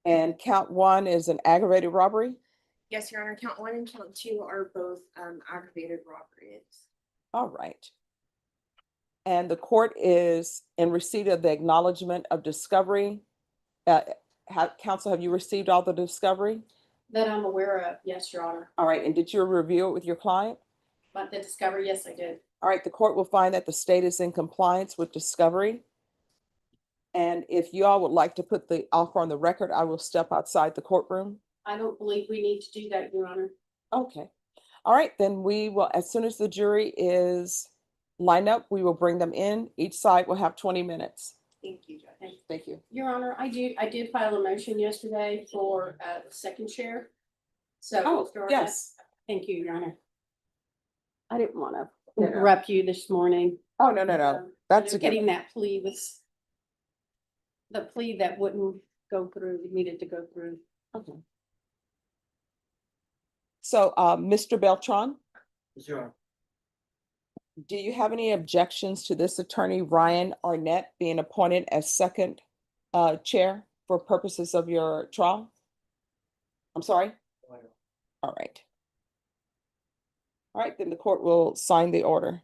And count 1 is an aggravated robbery. Yes, Your Honor, count 1 and count 2 are both aggravated robberies. All right. And the court is in receipt of the acknowledgement of discovery. Counsel, have you received all the discovery? That I'm aware of, yes, Your Honor. All right, and did you review it with your client? But the discovery, yes, I did. All right, the court will find that the state is in compliance with discovery. And if you all would like to put the offer on the record, I will step outside the courtroom. I don't believe we need to do that, Your Honor. Okay. All right, then we will, as soon as the jury is lined up, we will bring them in. Each side will have 20 minutes. Thank you, Judge. Thank you. Your Honor, I did file a motion yesterday for the second chair. So. Oh, Mr. Arnett, yes. Thank you, Your Honor. I didn't want to No, no. interrupt you this morning. Oh, no, no, no. That's a Getting good. that plea was the plea that wouldn't go through, needed to go through. Okay. So, Mr. Beltran, Sure. do you have any objections to this attorney, Ryan Arnett, being appointed as second chair for purposes of your trial? I'm sorry? All right. All right, then the court will sign the order.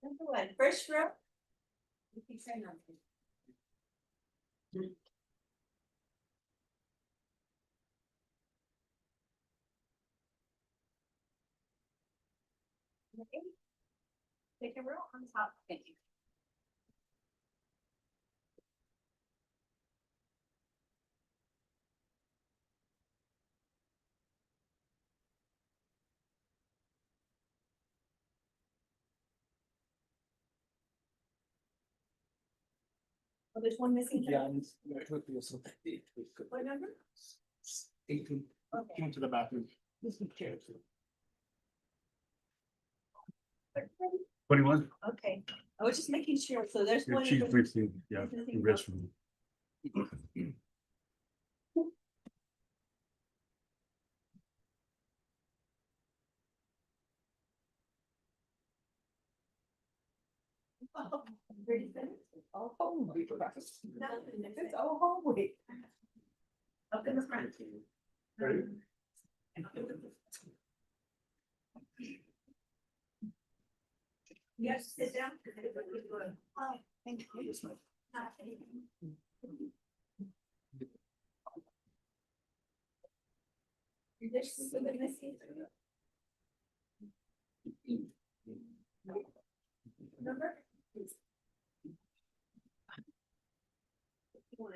Number one, first row. You can say nothing. Okay. Take a row on top. Thank you. Oh, there's one missing. Yeah, it would be something. What number? 18. Okay. Went to the bathroom. 21. Okay, I was just making sure, so there's Your one. chief briefing, yeah, Everything the restroom. Oh, 30 minutes? Oh, holy crap. It's all hallway. Up in the front. Ready? Yes, sit down. Oh, thank you. There's something missing. Number? One.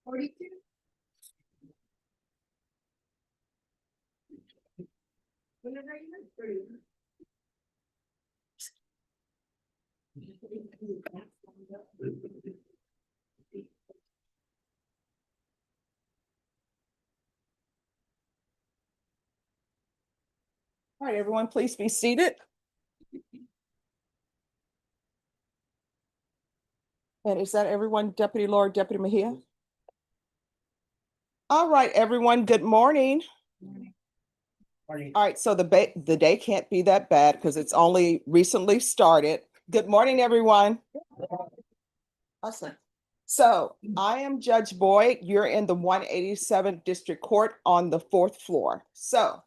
$42. Whenever you're ready. All right, everyone, please be seated. And is that everyone, Deputy Lord, Deputy Mejia? All right, everyone, good morning. All right, so the day can't be that bad because it's only recently started. Good morning, everyone. Awesome. So I am Judge Boyd. You're in the 187th District Court on the 4th floor. So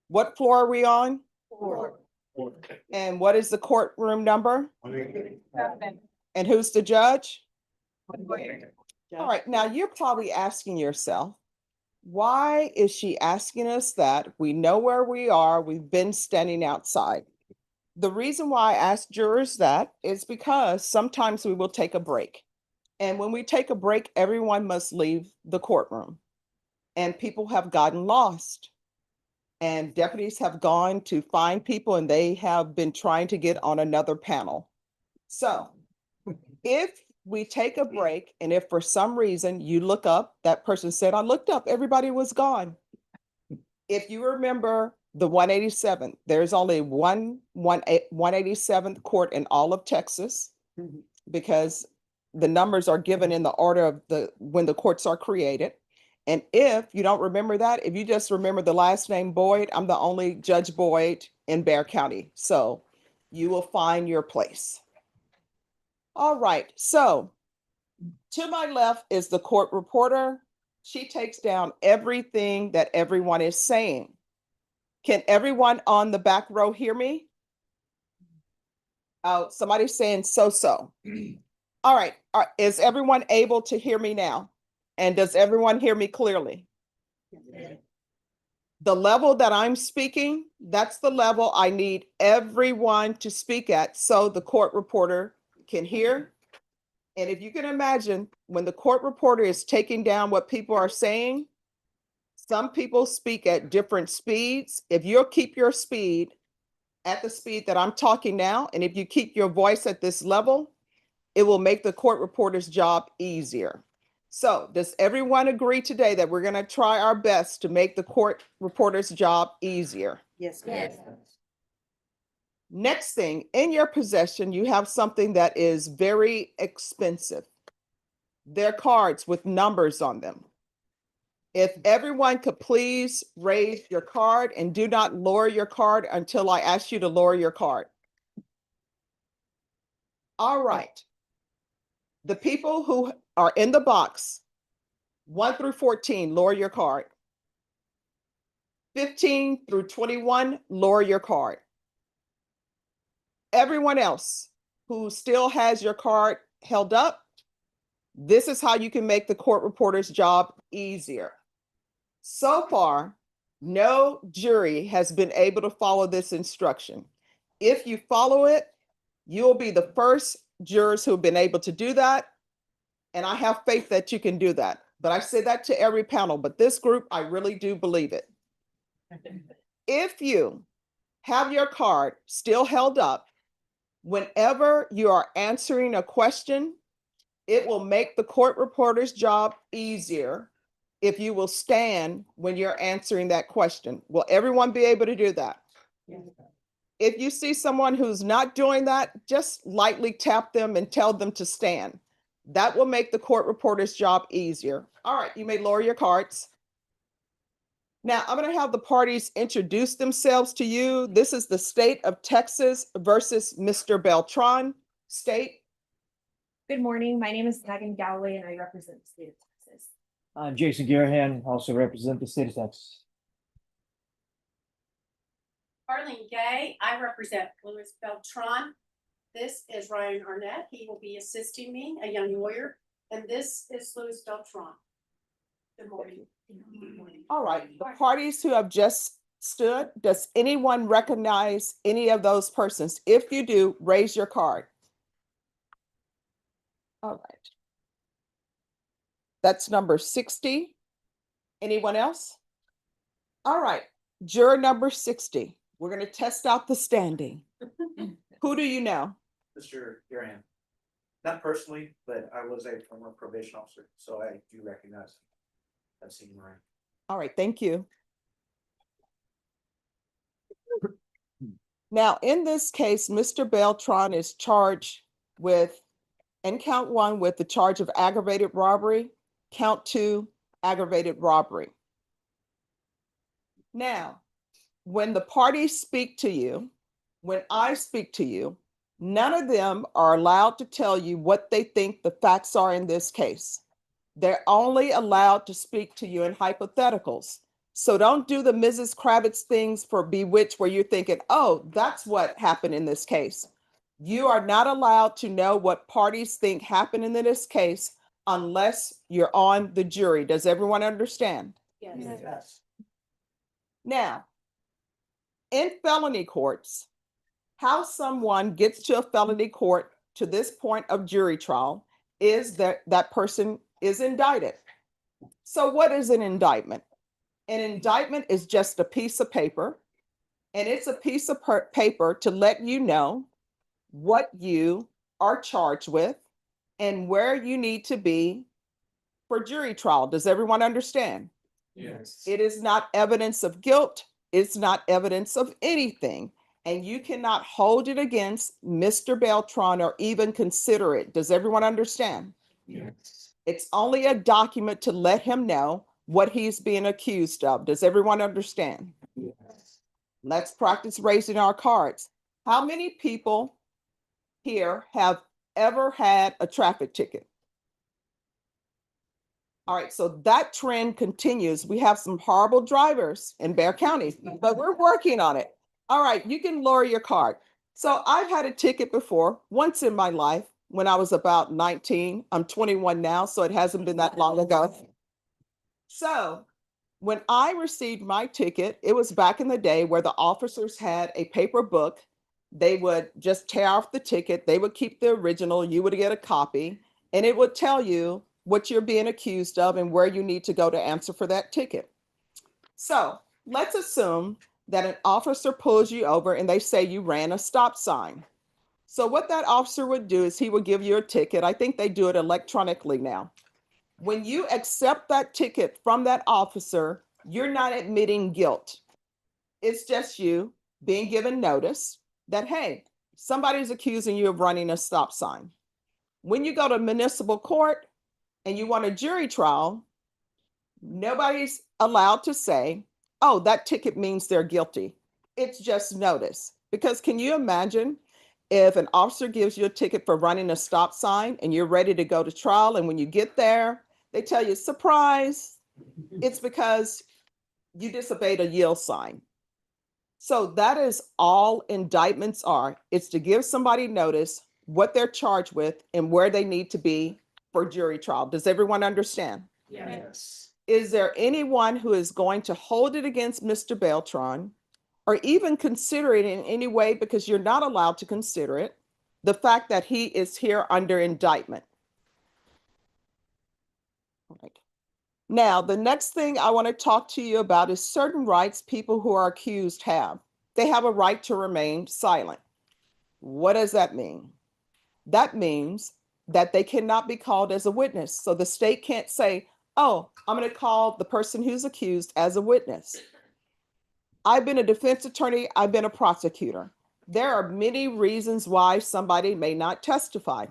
what floor are we on? 4. And what is the courtroom number? 7. And who's the judge? All right, now you're probably asking yourself, why is she asking us that? We know where we are. We've been standing outside. The reason why I ask jurors that is because sometimes we will take a break. And when we take a break, everyone must leave the courtroom. And people have gotten lost. And deputies have gone to find people and they have been trying to get on another panel. So if we take a break and if for some reason you look up, that person said, I looked up, everybody was gone. If you remember the 187th, there's only 187th court in all of Texas because the numbers are given in the order of when the courts are created. And if you don't remember that, if you just remember the last name Boyd, I'm the only Judge Boyd in Bexar County. So you will find your place. All right, so to my left is the court reporter. She takes down everything that everyone is saying. Can everyone on the back row hear me? Oh, somebody's saying so. All right, is everyone able to hear me now? And does everyone hear me clearly? The level that I'm speaking, that's the level I need everyone to speak at so the court reporter can hear. And if you can imagine, when the court reporter is taking down what people are saying, some people speak at different speeds. If you'll keep your speed at the speed that I'm talking now, and if you keep your voice at this level, it will make the court reporter's job easier. So does everyone agree today that we're going to try our best to make the court reporter's job easier? Yes. Yes. Next thing, in your possession, you have something that is very expensive. They're cards with numbers on them. If everyone could please raise your card and do not lower your card until I ask you to lower your card. All right. The people who are in the box, 1 through 14, lower your card. 15 through 21, lower your card. Everyone else who still has your card held up, this is how you can make the court reporter's job easier. So far, no jury has been able to follow this instruction. If you follow it, you'll be the first jurors who have been able to do that. And I have faith that you can do that. But I say that to every panel, but this group, I really do believe it. If you have your card still held up, whenever you are answering a question, it will make the court reporter's job easier if you will stand when you're answering that question. Will everyone be able to do that? Yes. If you see someone who's not doing that, just lightly tap them and tell them to stand. That will make the court reporter's job easier. All right, you may lower your cards. Now, I'm going to have the parties introduce themselves to you. This is the state of Texas versus Mr. Beltran. State. Good morning. My name is Megan Galloway and I represent the state of Texas. I'm Jason Garahan, also represent the state of Texas. Arlene Gay, I represent Louis Beltran. This is Ryan Arnett. He will be assisting me, a young lawyer. And this is Louis Beltran. Good morning. All right, the parties who have just stood, does anyone recognize any of those persons? If you do, raise your card. All right. That's number 60. Anyone else? All right, juror number 60. We're going to test out the standing. Who do you know? Mr. Garahan. Not personally, but I was a former probation officer, so I do recognize him. I've seen him around. All right, thank you. Now, in this case, Mr. Beltran is charged with, in count 1, with the charge of aggravated robbery, count 2, aggravated robbery. Now, when the parties speak to you, when I speak to you, none of them are allowed to tell you what they think the facts are in this case. They're only allowed to speak to you in hypotheticals. So don't do the Mrs. Kravitz things for Bewitched where you're thinking, oh, that's what happened in this case. You are not allowed to know what parties think happened in this case unless you're on the jury. Does everyone understand? Yes. Yes. Now, in felony courts, how someone gets to a felony court to this point of jury trial is that that person is indicted. So what is an indictment? An indictment is just a piece of paper, and it's a piece of paper to let you know what you are charged with and where you need to be for jury trial. Does everyone understand? Yes. It is not evidence of guilt. It's not evidence of anything. And you cannot hold it against Mr. Beltran or even consider it. Does everyone understand? Yes. It's only a document to let him know what he's being accused of. Does everyone understand? Yes. Let's practice raising our cards. How many people here have ever had a traffic ticket? All right, so that trend continues. We have some horrible drivers in Bexar County, but we're working on it. All right, you can lower your card. So I've had a ticket before, once in my life, when I was about 19. I'm 21 now, so it hasn't been that long ago. So when I received my ticket, it was back in the day where the officers had a paper book. They would just tear off the ticket. They would keep the original. You would get a copy, and it would tell you what you're being accused of and where you need to go to answer for that ticket. So let's assume that an officer pulls you over and they say you ran a stop sign. So what that officer would do is he would give you a ticket. I think they do it electronically now. When you accept that ticket from that officer, you're not admitting guilt. It's just you being given notice that, hey, somebody's accusing you of running a stop sign. When you go to municipal court and you want a jury trial, nobody's allowed to say, oh, that ticket means they're guilty. It's just notice. Because can you imagine if an officer gives you a ticket for running a stop sign and you're ready to go to trial, and when you get there, they tell you, surprise, it's because you disobeyed a yield sign. So that is all indictments are. It's to give somebody notice what they're charged with and where they need to be for jury trial. Does everyone understand? Yes. Is there anyone who is going to hold it against Mr. Beltran or even consider it in any way, because you're not allowed to consider it, the fact that he is here under indictment? All right. Now, the next thing I want to talk to you about is certain rights people who are accused have. They have a right to remain silent. What does that mean? That means that they cannot be called as a witness. So the state can't say, oh, I'm going to call the person who's accused as a witness. I've been a defense attorney. I've been a prosecutor. There are many reasons why somebody may not testify.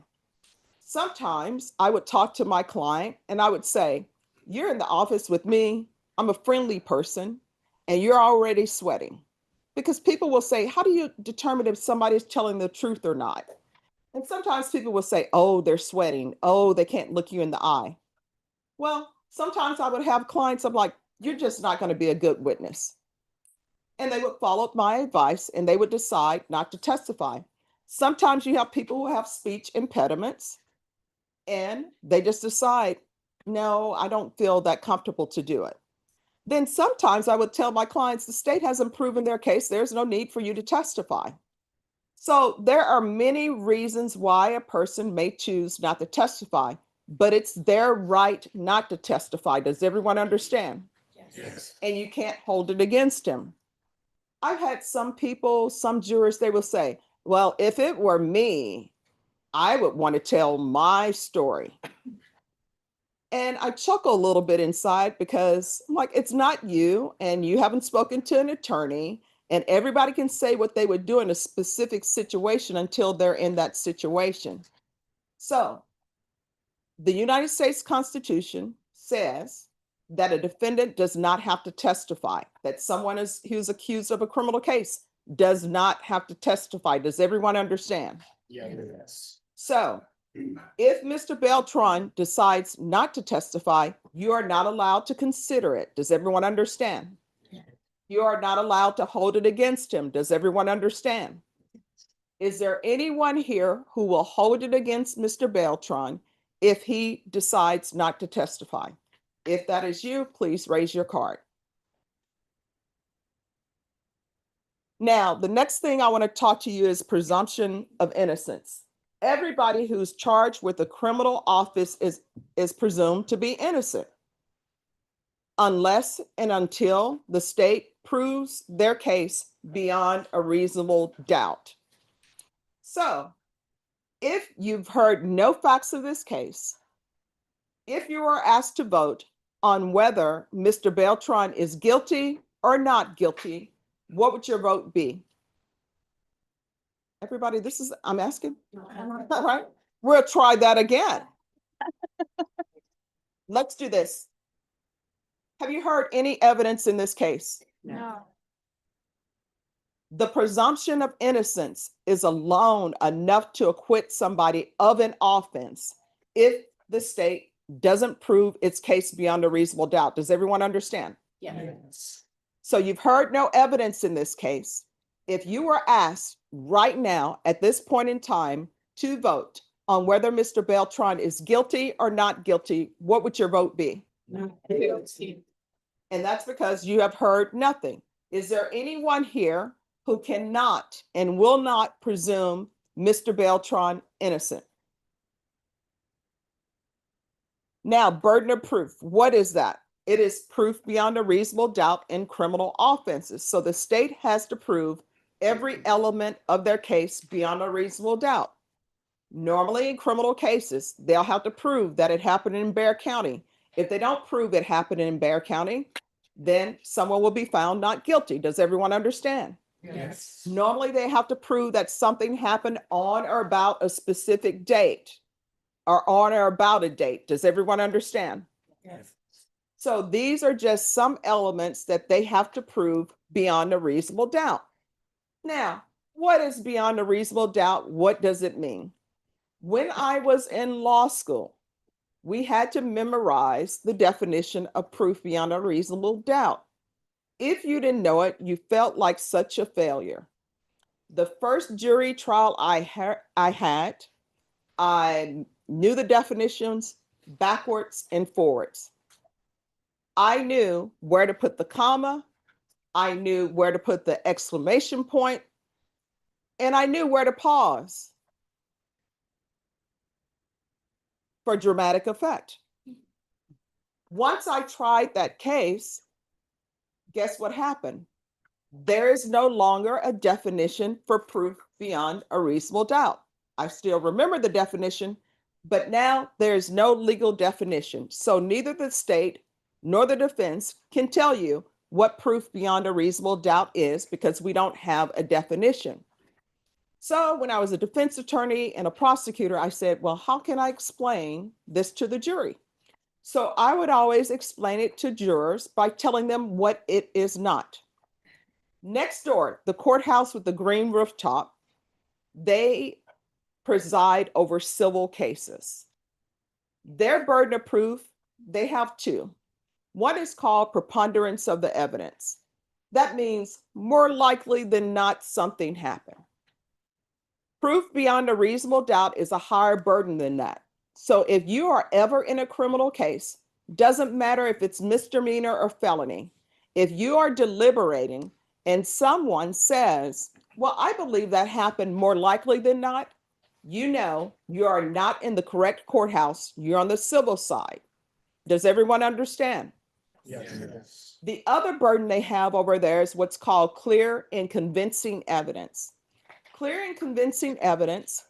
Sometimes I would talk to my client and I would say, you're in the office with me. I'm a friendly person and you're already sweating. Because people will say, how do you determine if somebody's telling the truth or not? And sometimes people will say, oh, they're sweating. Oh, they can't look you in the eye. Well, sometimes I would have clients, I'm like, you're just not going to be a good witness. And they would follow my advice and they would decide not to testify. Sometimes you have people who have speech impediments and they just decide, no, I don't feel that comfortable to do it. Then sometimes I would tell my clients, the state hasn't proven their case. There's no need for you to testify. So there are many reasons why a person may choose not to testify, but it's their right not to testify. Does everyone understand? Yes. And you can't hold it against him. I've had some people, some jurors, they will say, well, if it were me, I would want to tell my story. And I chuckle a little bit inside because I'm like, it's not you and you haven't spoken to an attorney, and everybody can say what they would do in a specific situation until they're in that situation. So the United States Constitution says that a defendant does not have to testify, that someone who's accused of a criminal case does not have to testify. Does everyone understand? Yes. So if Mr. Beltran decides not to testify, you are not allowed to consider it. Does everyone understand? You are not allowed to hold it against him. Does everyone understand? Is there anyone here who will hold it against Mr. Beltran if he decides not to testify? If that is you, please raise your card. Now, the next thing I want to talk to you is presumption of innocence. Everybody who's charged with a criminal offense is presumed to be innocent, unless and until the state proves their case beyond a reasonable doubt. So, if you've heard no facts of this case, if you are asked to vote on whether Mr. Beltran is guilty or not guilty, what would your vote be? Everybody, I'm asking. All right, we'll try that again. Let's do this. Have you heard any evidence in this case? No. The presumption of innocence is alone enough to acquit somebody of an offense if the state doesn't prove its case beyond a reasonable doubt. Does everyone understand? Yes. So you've heard no evidence in this case. If you were asked right now at this point in time to vote on whether Mr. Beltran is guilty or not guilty, what would your vote be? No. And that's because you have heard nothing. Is there anyone here who cannot and will not presume Mr. Beltran innocent? Now, burden of proof. What is that? It is proof beyond a reasonable doubt in criminal offenses. So the state has to prove every element of their case beyond a reasonable doubt. Normally in criminal cases, they'll have to prove that it happened in Bexar County. If they don't prove it happened in Bexar County, then someone will be found not guilty. Does everyone understand? Yes. Normally they have to prove that something happened on or about a specific date or on or about a date. Does everyone understand? Yes. So these are just some elements that they have to prove beyond a reasonable doubt. Now, what is beyond a reasonable doubt? What does it mean? When I was in law school, we had to memorize the definition of proof beyond a reasonable doubt. If you didn't know it, you felt like such a failure. The first jury trial I had, I knew the definitions backwards and forwards. I knew where to put the comma, I knew where to put the exclamation point, and I knew where to pause for dramatic effect. Once I tried that case, guess what happened? There is no longer a definition for proof beyond a reasonable doubt. I still remember the definition, but now there's no legal definition. So neither the state nor the defense can tell you what proof beyond a reasonable doubt is because we don't have a definition. So when I was a defense attorney and a prosecutor, I said, well, how can I explain this to the jury? So I would always explain it to jurors by telling them what it is not. Next door, the courthouse with the green rooftop, they preside over civil cases. Their burden of proof, they have two. One is called preponderance of the evidence. That means more likely than not something happened. Proof beyond a reasonable doubt is a higher burden than that. So if you are ever in a criminal case, doesn't matter if it's misdemeanor or felony, if you are deliberating and someone says, well, I believe that happened more likely than not, you know you are not in the correct courthouse, you're on the civil side. Does everyone understand? Yes. The other burden they have over there is what's called clear and convincing evidence. Clear and convincing evidence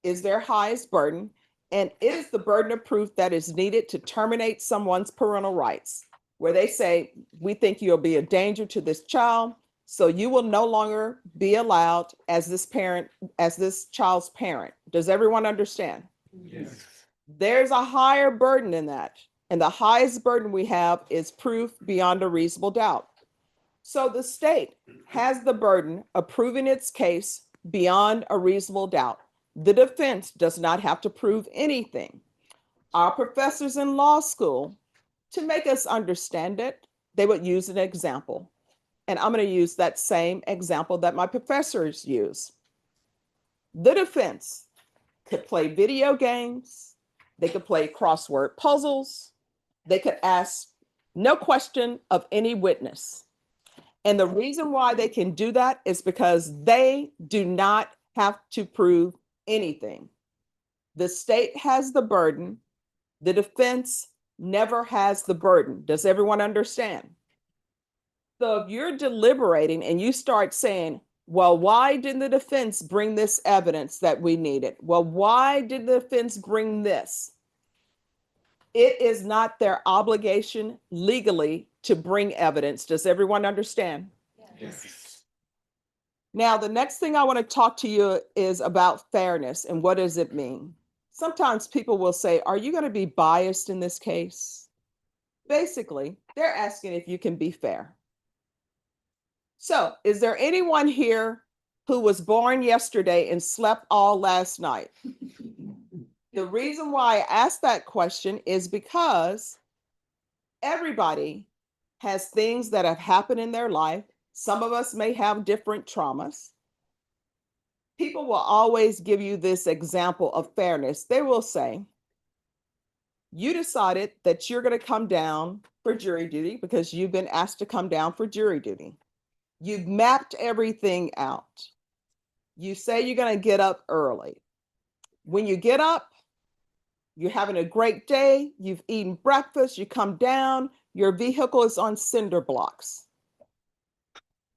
is their highest burden, and it is the burden of proof that is needed to terminate someone's parental rights, where they say, we think you'll be a danger to this child, so you will no longer be allowed as this child's parent. Does everyone understand? Yes. There's a higher burden in that. And the highest burden we have is proof beyond a reasonable doubt. So the state has the burden of proving its case beyond a reasonable doubt. The defense does not have to prove anything. Our professors in law school, to make us understand it, they would use an example. And I'm going to use that same example that my professors use. The defense could play video games. They could play crossword puzzles. They could ask no question of any witness. And the reason why they can do that is because they do not have to prove anything. The state has the burden. The defense never has the burden. Does everyone understand? So if you're deliberating and you start saying, well, why didn't the defense bring this evidence that we needed? Well, why did the defense bring this? It is not their obligation legally to bring evidence. Does everyone understand? Yes. Now, the next thing I want to talk to you is about fairness and what does it mean? Sometimes people will say, are you going to be biased in this case? Basically, they're asking if you can be fair. So, is there anyone here who was born yesterday and slept all last night? The reason why I asked that question is because everybody has things that have happened in their life. Some of us may have different traumas. People will always give you this example of fairness. They will say, you decided that you're going to come down for jury duty because you've been asked to come down for jury duty. You've mapped everything out. You say you're going to get up early. When you get up, you're having a great day. You've eaten breakfast. You come down. Your vehicle is on cinder blocks.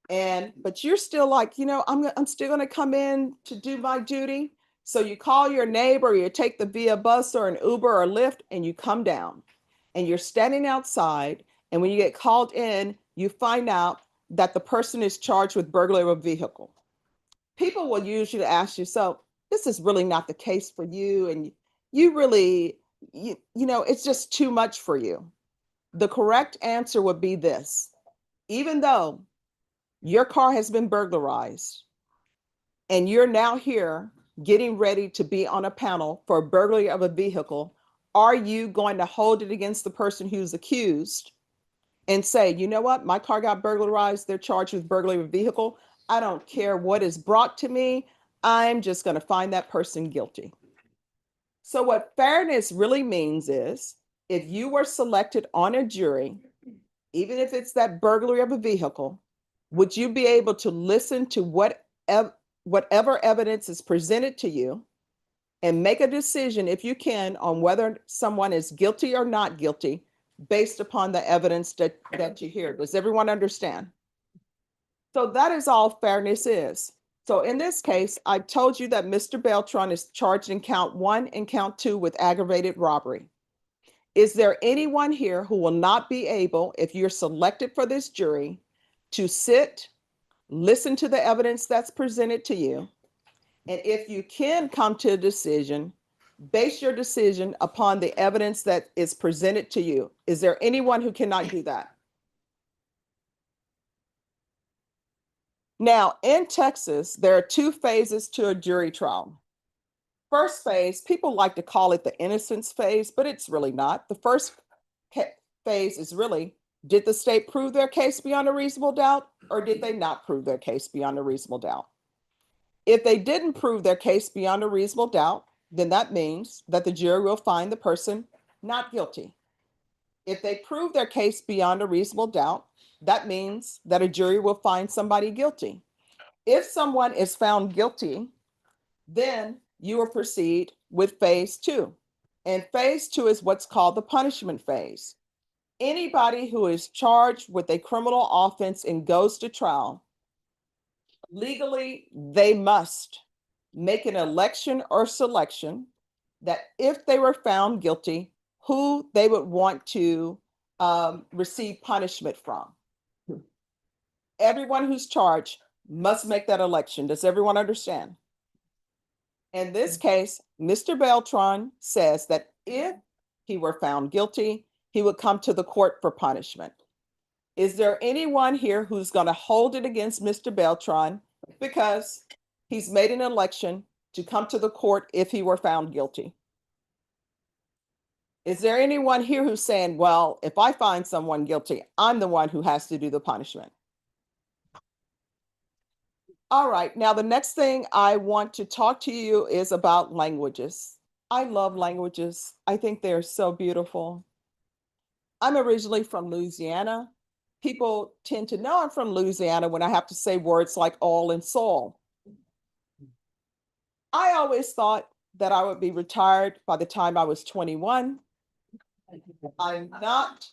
But you're still like, I'm still gonna come in to do my duty. So you call your neighbor, you take the via bus or an Uber or Lyft, and you come down and you're standing outside. And when you get called in, you find out that the person is charged with burglary of a vehicle. People will usually ask you, so this is really not the case for you. And you really, it's just too much for you. The correct answer would be this: even though your car has been burglarized and you're now here getting ready to be on a panel for burglary of a vehicle, are you going to hold it against the person who's accused and say, you know what, my car got burglarized, they're charged with burglary of a vehicle, I don't care what is brought to me, I'm just going to find that person guilty? So what fairness really means is, if you were selected on a jury, even if it's that burglary of a vehicle, would you be able to listen to whatever evidence is presented to you and make a decision, if you can, on whether someone is guilty or not guilty based upon the evidence that you hear? Does everyone understand? So that is all fairness is. So in this case, I told you that Mr. Beltran is charged in count 1 and count 2 with aggravated robbery. Is there anyone here who will not be able, if you're selected for this jury, to sit, listen to the evidence that's presented to you, and if you can come to a decision, base your decision upon the evidence that is presented to you? Is there anyone who cannot do that? Now, in Texas, there are 2 phases to a jury trial. First phase, people like to call it the innocence phase, but it's really not. The first phase is really, did the state prove their case beyond a reasonable doubt, or did they not prove their case beyond a reasonable doubt? If they didn't prove their case beyond a reasonable doubt, then that means that the jury will find the person not guilty. If they prove their case beyond a reasonable doubt, that means that a jury will find somebody guilty. If someone is found guilty, then you will proceed with phase 2. And phase 2 is what's called the punishment phase. Anybody who is charged with a criminal offense and goes to trial, legally, they must make an election or selection that if they were found guilty, who they would want to receive punishment from. Everyone who's charged must make that election. Does everyone understand? In this case, Mr. Beltran says that if he were found guilty, he would come to the court for punishment. Is there anyone here who's going to hold it against Mr. Beltran because he's made an election to come to the court if he were found guilty? Is there anyone here who's saying, well, if I find someone guilty, I'm the one who has to do the punishment? All right, now the next thing I want to talk to you is about languages. I love languages. I think they're so beautiful. I'm originally from Louisiana. People tend to know I'm from Louisiana when I have to say words like all and soul. I always thought that I would be retired by the time I was 21. I'm not.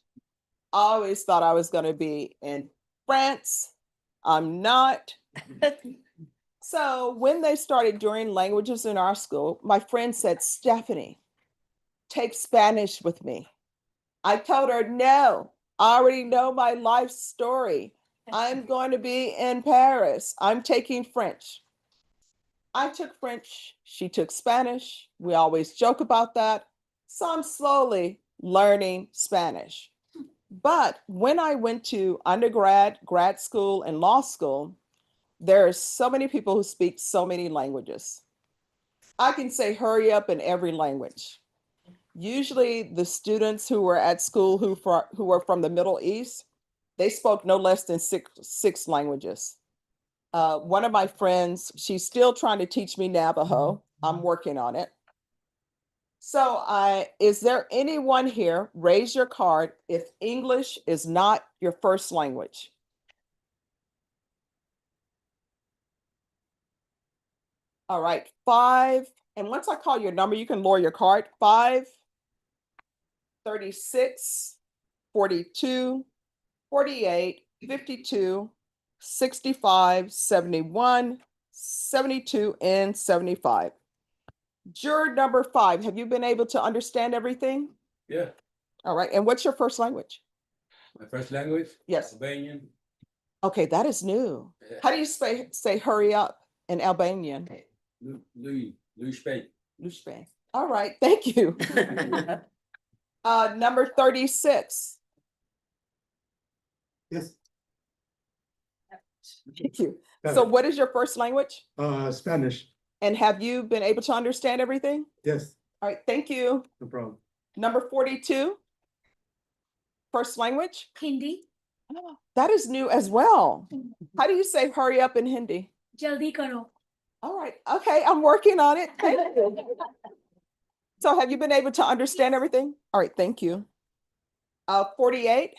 I always thought I was going to be in France. I'm not. So when they started doing languages in our school, my friend said, Stephanie, take Spanish with me. I told her, no, I already know my life story. I'm going to be in Paris. I'm taking French. I took French. She took Spanish. We always joke about that. So I'm slowly learning Spanish. But when I went to undergrad, grad school, and law school, there are so many people who speak so many languages. I can say hurry up in every language. Usually the students who were at school who were from the Middle East, they spoke no less than six languages. One of my friends, she's still trying to teach me Navajo. I'm working on it. So is there anyone here, raise your card if English is not your first language? All right, 5. And once I call your number, you can lower your card. 5, 36, 42, 48, 52, 65, 71, 72, and 75. Juror number 5, have you been able to understand everything? Yeah, All right, and what's your first language? my first language. Yes. Albanian. Okay, that is new. How do you say hurry up in Albanian? Louis Spade. Lushbay. All right, thank you. Number 36. Yes, Thank you. So what is your first language? Spanish, And have you been able to understand everything? yes, All right, thank you. no problem. Number 42. First language? Hindi. Oh, that is new as well. How do you say hurry up in Hindi? Jaldi karo. All right, okay, I'm working on it. Thank you. So have you been able to understand everything? All right, thank you. 48.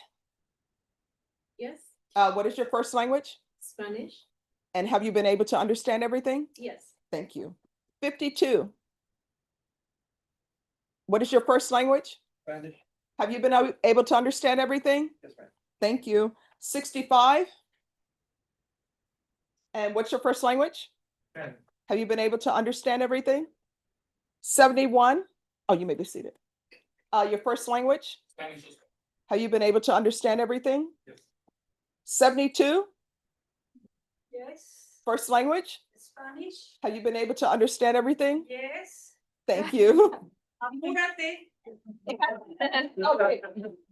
Yes. What is your first language? Spanish. And have you been able to understand everything? Yes. Thank you. 52. What is your first language? Spanish. Have you been able to understand everything? Yes, ma'am. Thank you. 65. And what's your first language? Spanish. Have you been able to understand everything? 71. Oh, you may be seated. Your first language? Spanish. Have you been able to understand everything? Yes. 72. Yes. First language? Spanish. Have you been able to understand everything? Yes. Thank you. Apúrate. Okay.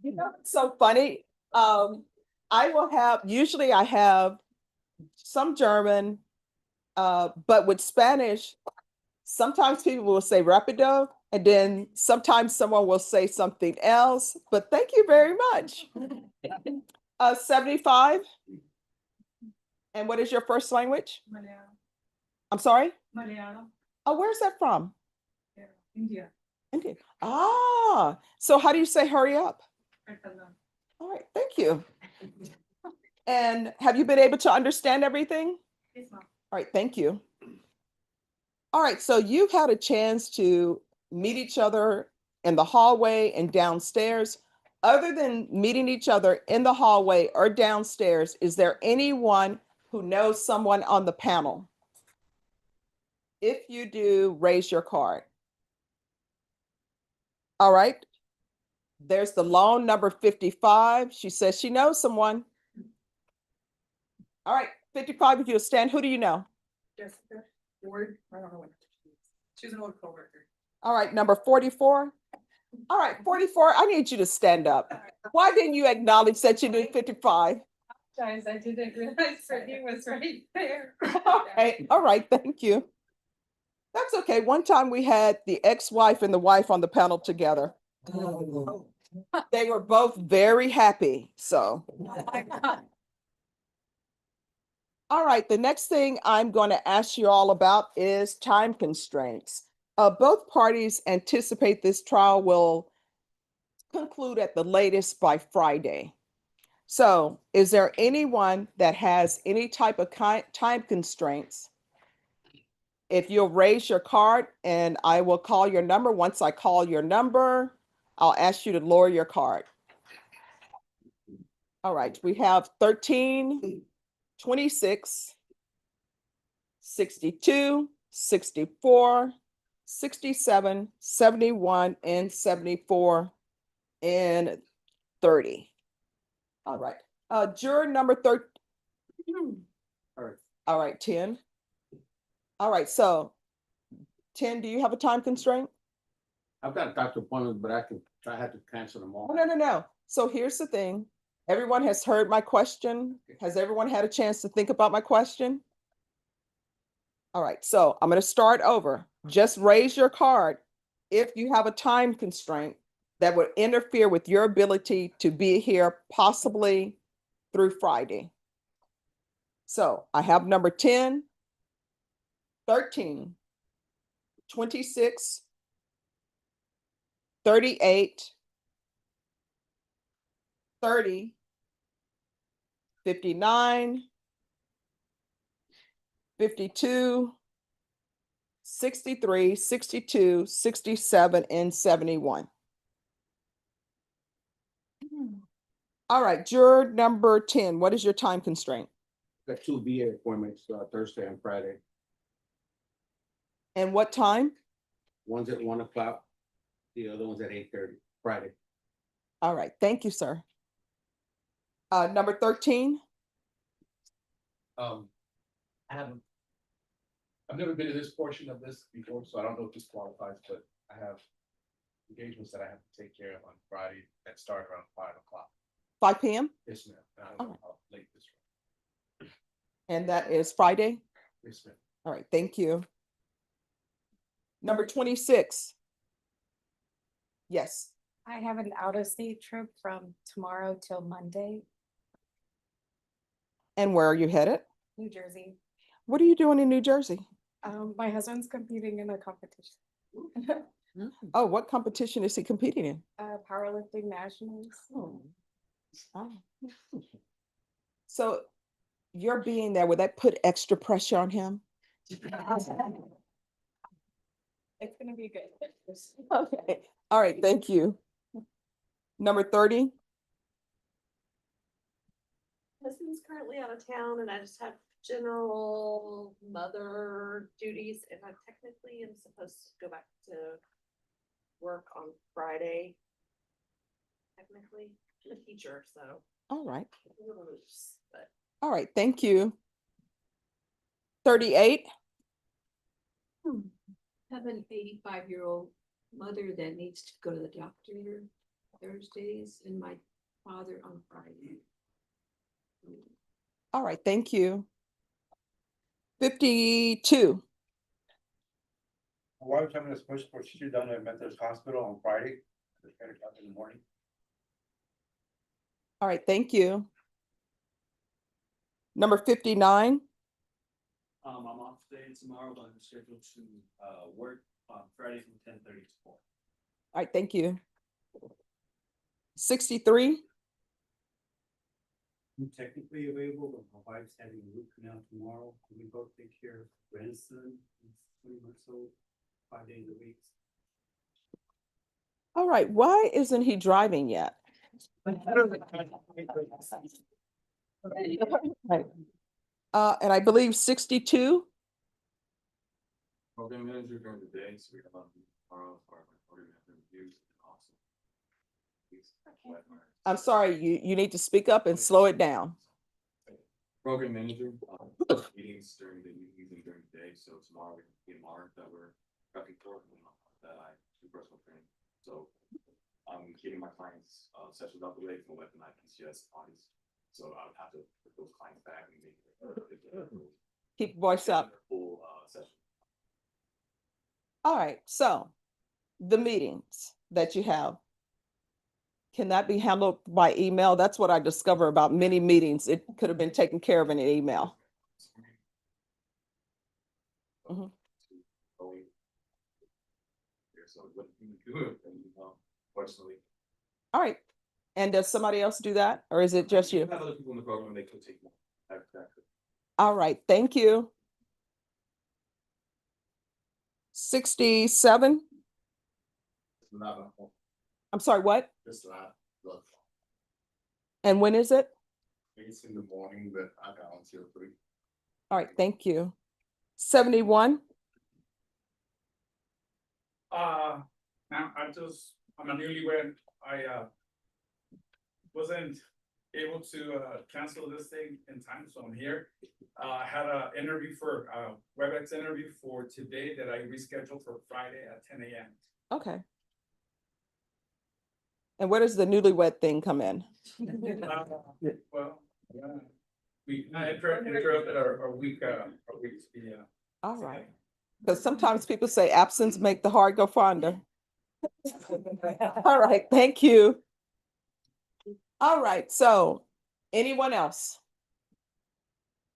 You know, it's so funny. Usually I have some German, but with Spanish, sometimes people will say rapido, and then sometimes someone will say something else, but thank you very much. 75. And what is your first language? Malayalam. I'm sorry? Malayalam. Oh, where's that from? India. India. Ah, so how do you say hurry up? All right, thank you. And have you been able to understand everything? Yes, ma'am. All right, thank you. All right, so you've had a chance to meet each other in the hallway and downstairs. Other than meeting each other in the hallway or downstairs, is there anyone who knows someone on the panel? If you do, raise your card. All right. There's the lone number 55. She says she knows someone. All right, 55, if you'll stand, who do you know? Jessica Ward. I don't know what. She's an old coworker. All right, number 44. All right, 44, I need you to stand up. Why didn't you acknowledge that you knew 55? Guys, I didn't realize her name was right there. Okay, all right, thank you. That's okay. One time we had the ex-wife and the wife on the panel together. They were both very happy, so. All right, the next thing I'm going to ask you all about is time constraints. Both parties anticipate this trial will conclude at the latest by Friday. So is there anyone that has any type of time constraints? If you'll raise your card and I will call your number. Once I call your number, I'll ask you to lower your card. All right, we have 13, 26, 62, 64, 67, 71, and 74, and 30. All right, juror number 13. All right, 10. All right, so 10, do you have a time constraint? I've got a doctor appointment, but I had to cancel them all. Oh, no. So here's the thing. Everyone has heard my question. Has everyone had a chance to think about my question? All right, so I'm going to start over. Just raise your card if you have a time constraint that would interfere with your ability to be here possibly through Friday. So I have number 10, 13, 26, 38, 30, 59, 52, 63, 62, 67, and 71. All right, juror number 10, what is your time constraint? Got two VA appointments, Thursday and Friday. And what time? One's at 1 o'clock, the other one's at 8:30, Friday. All right, thank you, sir. Number 13, I haven't. I've never been to this portion of this before, so I don't know if this qualifies, but I have engagements that I have to take care of on Friday that start around 5 o'clock. 5 p.m. Yes, ma'am. And I don't know how late this. And that is Friday. Yes, ma'am. All right, thank you. Number 26. Yes. I have an out-of-state trip from tomorrow till Monday, And where are you headed? New Jersey. What are you doing in New Jersey? My husband's competing in a competition. Oh, what competition is he competing in? Powerlifting nationals. Oh. So your being there, would that put extra pressure on him? It's gonna be good. Okay, all right, thank you. Number 30, Husband's currently out of town and I just have general mother duties and I technically am supposed to go back to work on Friday. Technically, I'm a teacher, so all right, a little loose, but all right, thank you. 38, Have an 85-year-old mother that needs to go to the doctor Thursdays and my father on Friday. all right, thank you. 52, My wife's having a special procedure down at Methodist Hospital on Friday, at 10 o'clock in the morning. all right, thank you. Number 59, I'm off today and tomorrow, but I'm scheduled to work on Friday from 10:30 to 4. all right, thank you. 63, I'm technically available, but my wife's having a root canal tomorrow. We both take care of grandson, he's 20 months old, 5 days a week. all right, why isn't he driving yet? Right. And I believe 62, Program manager during the day, so we have tomorrow for our program reviews and also. I'm sorry, you need to speak up and slow it down. Program manager, meetings during the evenings and during the day, so tomorrow we have PMR that we're prepping for, that I do personal training. So I'm getting my clients sessions out the way from web and PCS bodies. So I would have to put those clients back and make Keep your voice up. full session. All right, so the meetings that you have, can that be handled by email? That's what I discovered about many meetings. It could have been taken care of in an email. Mhm. So what you do it, and personally. All right, and does somebody else do that, or is it just you? Have other people in the program, they could take more. All right, thank you. 67, I'm sorry, what? It's not, look, And when is it? it's in the morning, but I got until 3. All right, thank you. 71, Now I'm a newlywed. I wasn't able to cancel this thing in time, so I'm here. I had a interview for WebEx interview for today that I rescheduled for Friday at 10 a.m. okay. And where does the newlywed thing come in? Well, I interrupted our week, yeah. All right, because sometimes people say absence make the heart go fonder. All right, thank you. All right, so anyone else?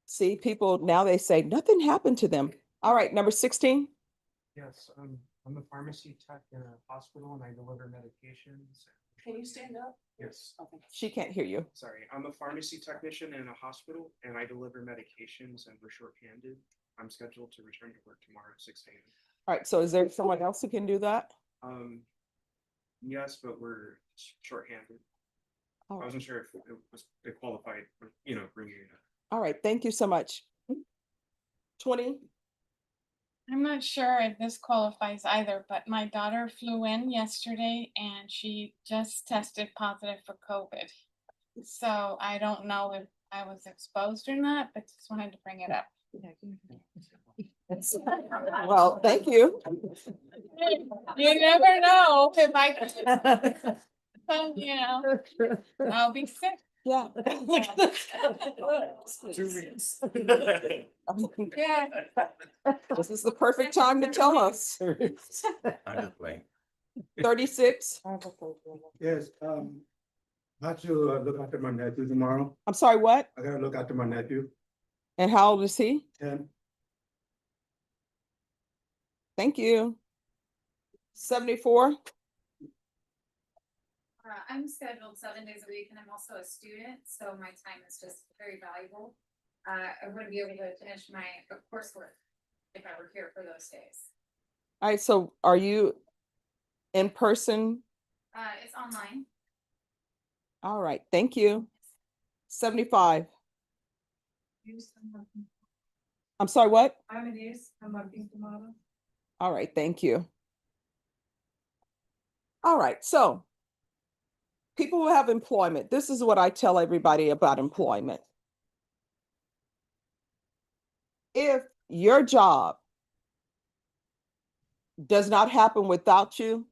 See, people now they say nothing happened to them. All right, number 16. Yes, I'm a pharmacy tech in a hospital and I deliver medications. Can you stand up? Yes. Okay. She can't hear you. Sorry, I'm a pharmacy technician in a hospital and I deliver medications and we're shorthanded. I'm scheduled to return to work tomorrow at 6 a.m. All right, so is there someone else who can do that? Yes, but we're shorthanded. All I right. wasn't sure if it qualified, for, bringing it up. All right, thank you so much. 20, I'm not sure if this qualifies either, but my daughter flew in yesterday and she just tested positive for COVID. So I don't know if I was exposed or not, but just wanted to bring it up. well, thank you. You never know if I, you know, I'll be sick. Yeah. 2 weeks. Yeah. This is the perfect time to tell us. I'm just playing. 36. Yes, I have to look after my nephew tomorrow. I'm sorry, what? I gotta look after my nephew, And how old is he? 10. Thank you. 74. I'm scheduled 7 days a week and I'm also a student, so my time is just very valuable. I wouldn't be able to finish my coursework if I were here for those days. All right, so are you in person? It's online. All right, thank you. 75. I'm sorry, what? I'm working tomorrow. All right, thank you. All right, so people who have employment, this is what I tell everybody about employment. If your job does not happen without you,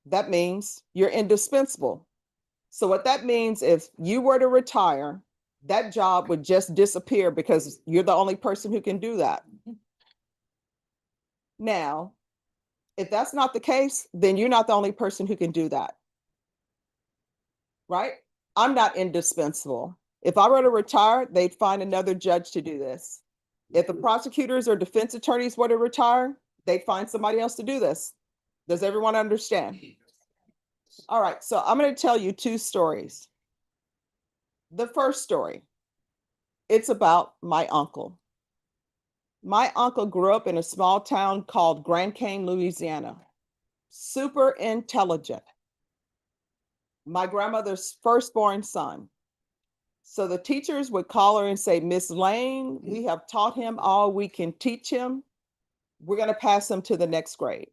that means you're indispensable. So what that means, if you were to retire, that job would just disappear because you're the only person who can do that. Now, if that's not the case, then you're not the only person who can do that. Right? I'm not indispensable. If I were to retire, they'd find another judge to do this. If the prosecutors or defense attorneys were to retire, they'd find somebody else to do this. Does everyone understand? All right, so I'm going to tell you 2 stories. The first story, it's about my uncle. My uncle grew up in a small town called Grand Cane, Louisiana. Super intelligent. My grandmother's firstborn son. So the teachers would call her and say, Miss Lane, we have taught him all we can teach him. We're going to pass him to the next grade.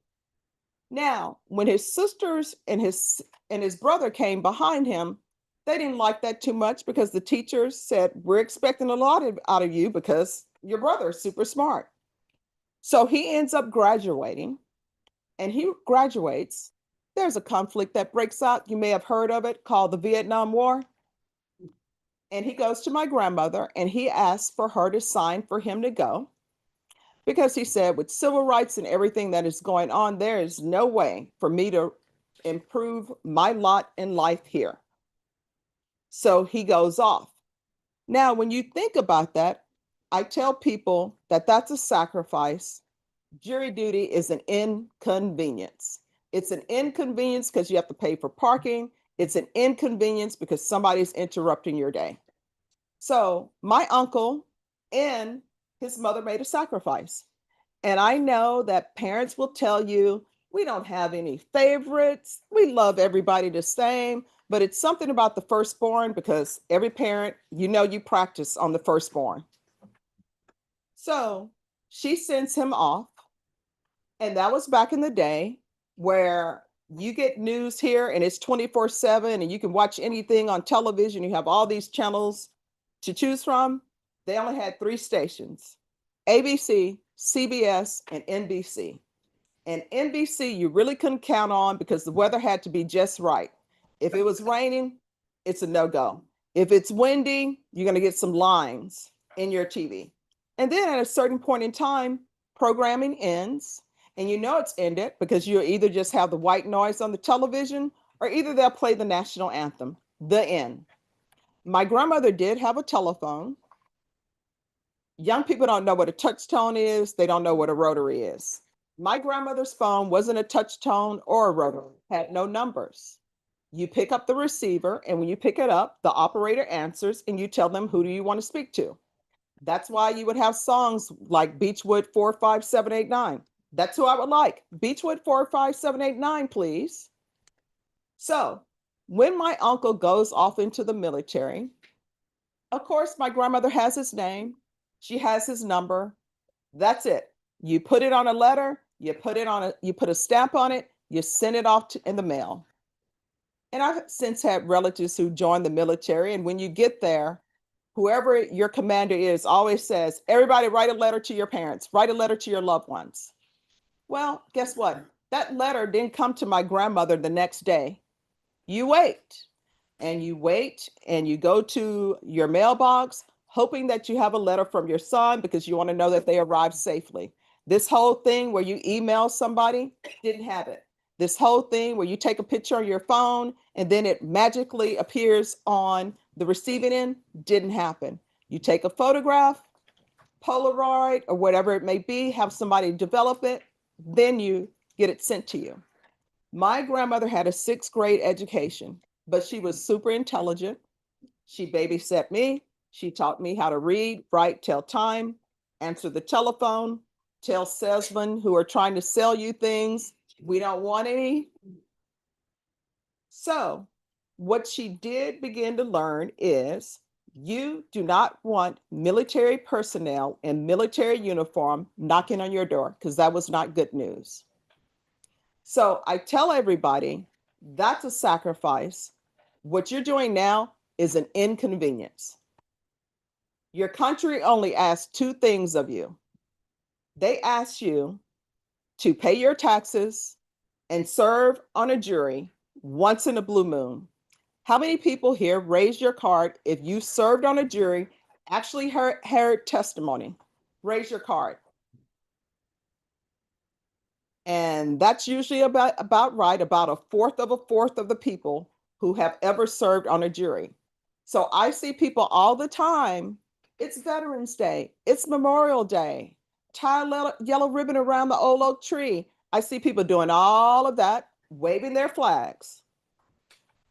Now, when his sisters and his brother came behind him, they didn't like that too much because the teachers said, we're expecting a lot out of you because your brother is super smart. So he ends up graduating, and he graduates. There's a conflict that breaks out. You may have heard of it, called the Vietnam War. And he goes to my grandmother and he asks for her to sign for him to go. Because he said, with civil rights and everything that is going on, there is no way for me to improve my lot in life here. So he goes off. Now, when you think about that, I tell people that that's a sacrifice. Jury duty is an inconvenience. It's an inconvenience because you have to pay for parking. It's an inconvenience because somebody's interrupting your day. So my uncle and his mother made a sacrifice. And I know that parents will tell you, we don't have any favorites. We love everybody the same, but it's something about the firstborn because every parent, you practice on the firstborn. So she sends him off. And that was back in the day where you get news here and it's 24/7 and you can watch anything on television. You have all these channels to choose from. They only had 3 stations, ABC, CBS, and NBC. And NBC, you really couldn't count on because the weather had to be just right. If it was raining, it's a no-go. If it's windy, you're going to get some lines in your TV. And then at a certain point in time, programming ends. And it's ended because you'll either just have the white noise on the television or either they'll play the national anthem, the end. My grandmother did have a telephone. Young people don't know what a touch tone is. They don't know what a rotary is. My grandmother's phone wasn't a touch tone or a rotary, had no numbers. You pick up the receiver, and when you pick it up, the operator answers and you tell them, who do you want to speak to? That's why you would have songs like Beechwood 45789. That's who I would like. Beechwood 45789, please. So when my uncle goes off into the military, Of course, my grandmother has his name. She has his number. That's it. You put it on a letter, you put a stamp on it, you send it off in the mail. And I've since had relatives who joined the military, and when you get there, whoever your commander is always says, everybody write a letter to your parents, write a letter to your loved ones. Well, guess what? That letter didn't come to my grandmother the next day. You wait and you wait and you go to your mailbox, hoping that you have a letter from your son because you want to know that they arrived safely. This whole thing where you email somebody, didn't have it. This whole thing where you take a picture on your phone and then it magically appears on the receiving end, didn't happen. You take a photograph, Polaroid, or whatever it may be, have somebody develop it, then you get it sent to you. My grandmother had a 6th grade education, but she was super intelligent. She babysat me. She taught me how to read, write, tell time, answer the telephone, tell salesmen who are trying to sell you things, we don't want any. So what she did begin to learn is you do not want military personnel in military uniform knocking on your door, because that was not good news. So I tell everybody that's a sacrifice. What you're doing now is an inconvenience. Your country only asks 2 things of you. They ask you to pay your taxes and serve on a jury once in a blue moon. How many people here, raise your card if you served on a jury, actually heard testimony? Raise your card. And that's usually about right, about 1/4 of the people who have ever served on a jury. So I see people all the time. It's Veterans Day. It's Memorial Day. Tie yellow ribbon around the old oak tree. I see people doing all of that, waving their flags.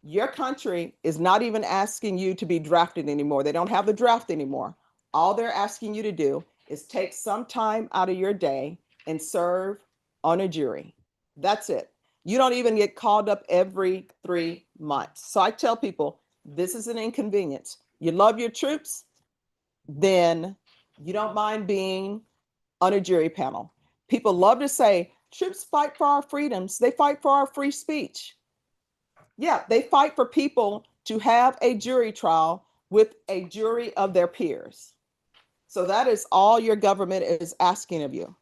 Your country is not even asking you to be drafted anymore. They don't have the draft anymore. All they're asking you to do is take some time out of your day and serve on a jury. That's it. You don't even get called up every 3 months. So I tell people, this is an inconvenience. You love your troops, then you don't mind being on a jury panel. People love to say, troops fight for our freedoms. They fight for our free speech. Yeah, they fight for people to have a jury trial with a jury of their peers. So that is all your government is asking of you.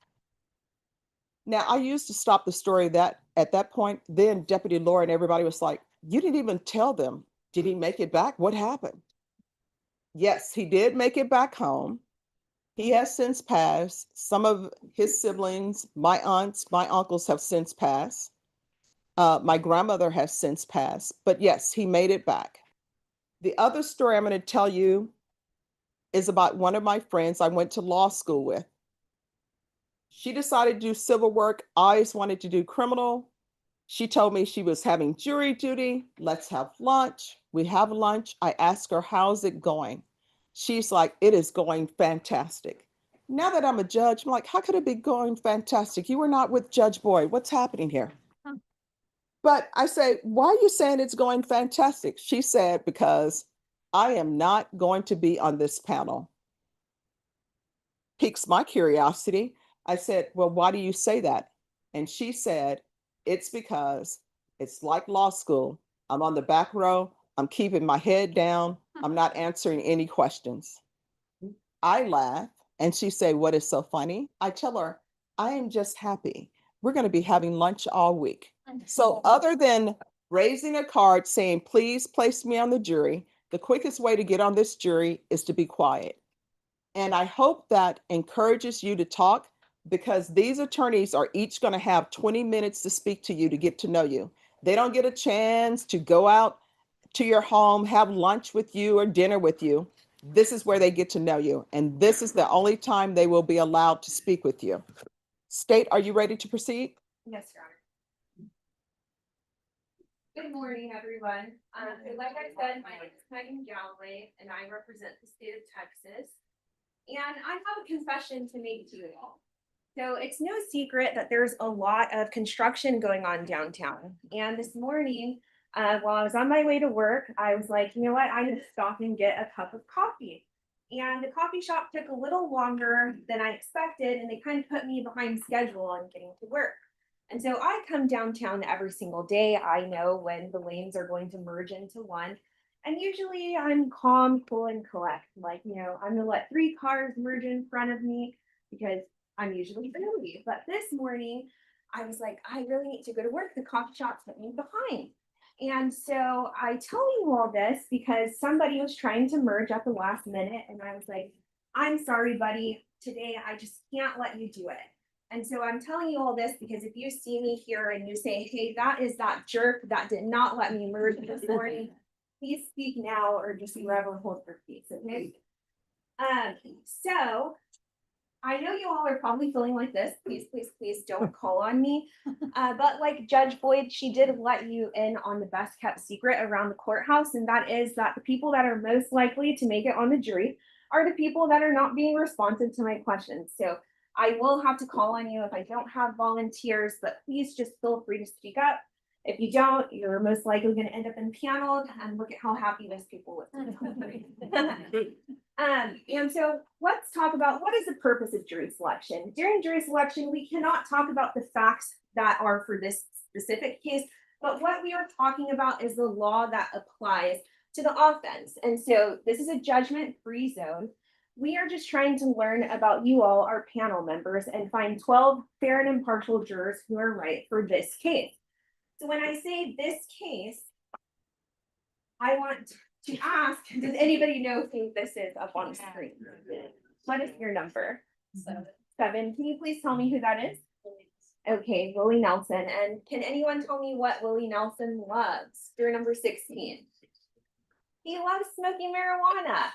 Now, I used to stop the story that at that point, then Deputy Laura and everybody was like, you didn't even tell them. Did he make it back? What happened? Yes, he did make it back home. He has since passed. Some of his siblings, my aunts, my uncles have since passed. My grandmother has since passed, but yes, he made it back. The other story I'm going to tell you is about one of my friends I went to law school with. She decided to do civil work. I always wanted to do criminal. She told me she was having jury duty. Let's have lunch. We have lunch. I asked her, how's it going? She's like, it is going fantastic. Now that I'm a judge, I'm like, how could it be going fantastic? You were not with Judge Boyd. What's happening here? But I say, why are you saying it's going fantastic? She said, because I am not going to be on this panel. Piques my curiosity. I said, well, why do you say that? And she said, it's because it's like law school. I'm on the back row. I'm keeping my head down. I'm not answering any questions. I laugh and she said, what is so funny? I tell her, I am just happy. We're going to be having lunch all week. So other than raising a card saying, please place me on the jury, the quickest way to get on this jury is to be quiet. And I hope that encourages you to talk, because these attorneys are each going to have 20 minutes to speak to you, to get to know you. They don't get a chance to go out to your home, have lunch with you or dinner with you. This is where they get to know you. And this is the only time they will be allowed to speak with you. State, are you ready to proceed? Yes, Your Honor. Good morning, everyone. Like I said, my name is Megan Galloway and I represent the state of Texas. And I have a confession to make to you all. So it's no secret that there's a lot of construction going on downtown. And this morning, While I was on my way to work, I was like, you know what, I'm gonna stop and get a cup of coffee. And the coffee shop took a little longer than I expected, and they kind of put me behind schedule on getting to work. And so I come downtown every single day. I know when the lanes are going to merge into one. And usually I'm calm, cool, and collect. Like, you know, I'm gonna let 3 cars merge in front of me because I'm usually early. But this morning, I was like, I really need to go to work. The coffee shop put me behind. And so I tell you all this because somebody was trying to merge at the last minute. And I was like, I'm sorry, buddy. Today, I just can't let you do it. And so I'm telling you all this because if you see me here and you say, hey, that is that jerk that did not let me merge this morning, please speak now or just forever hold your peace, okay? So I know you all are probably feeling like this. Please, please, please don't call on me. But like Judge Boyd, she did let you in on the best kept secret around the courthouse. And that is that the people that are most likely to make it on the jury are the people that are not being responsive to my questions. So I will have to call on you if I don't have volunteers, but please just feel free to speak up. If you don't, you're most likely going to end up impaneled, and look at how happy those people look. And so let's talk about what is the purpose of jury selection. During jury selection, we cannot talk about the facts that are for this specific case, but what we are talking about is the law that applies to the offense. And so this is a judgment-free zone. We are just trying to learn about you all, our panel members, and find 12 fair and impartial jurors who are right for this case. So when I say this case, I want to ask, does anybody know who this is up on the screen? What is your number? 7. Can you please tell me who that is? Okay, Willie Nelson. And can anyone tell me what Willie Nelson loves? Juror number 16. He loves smoking marijuana.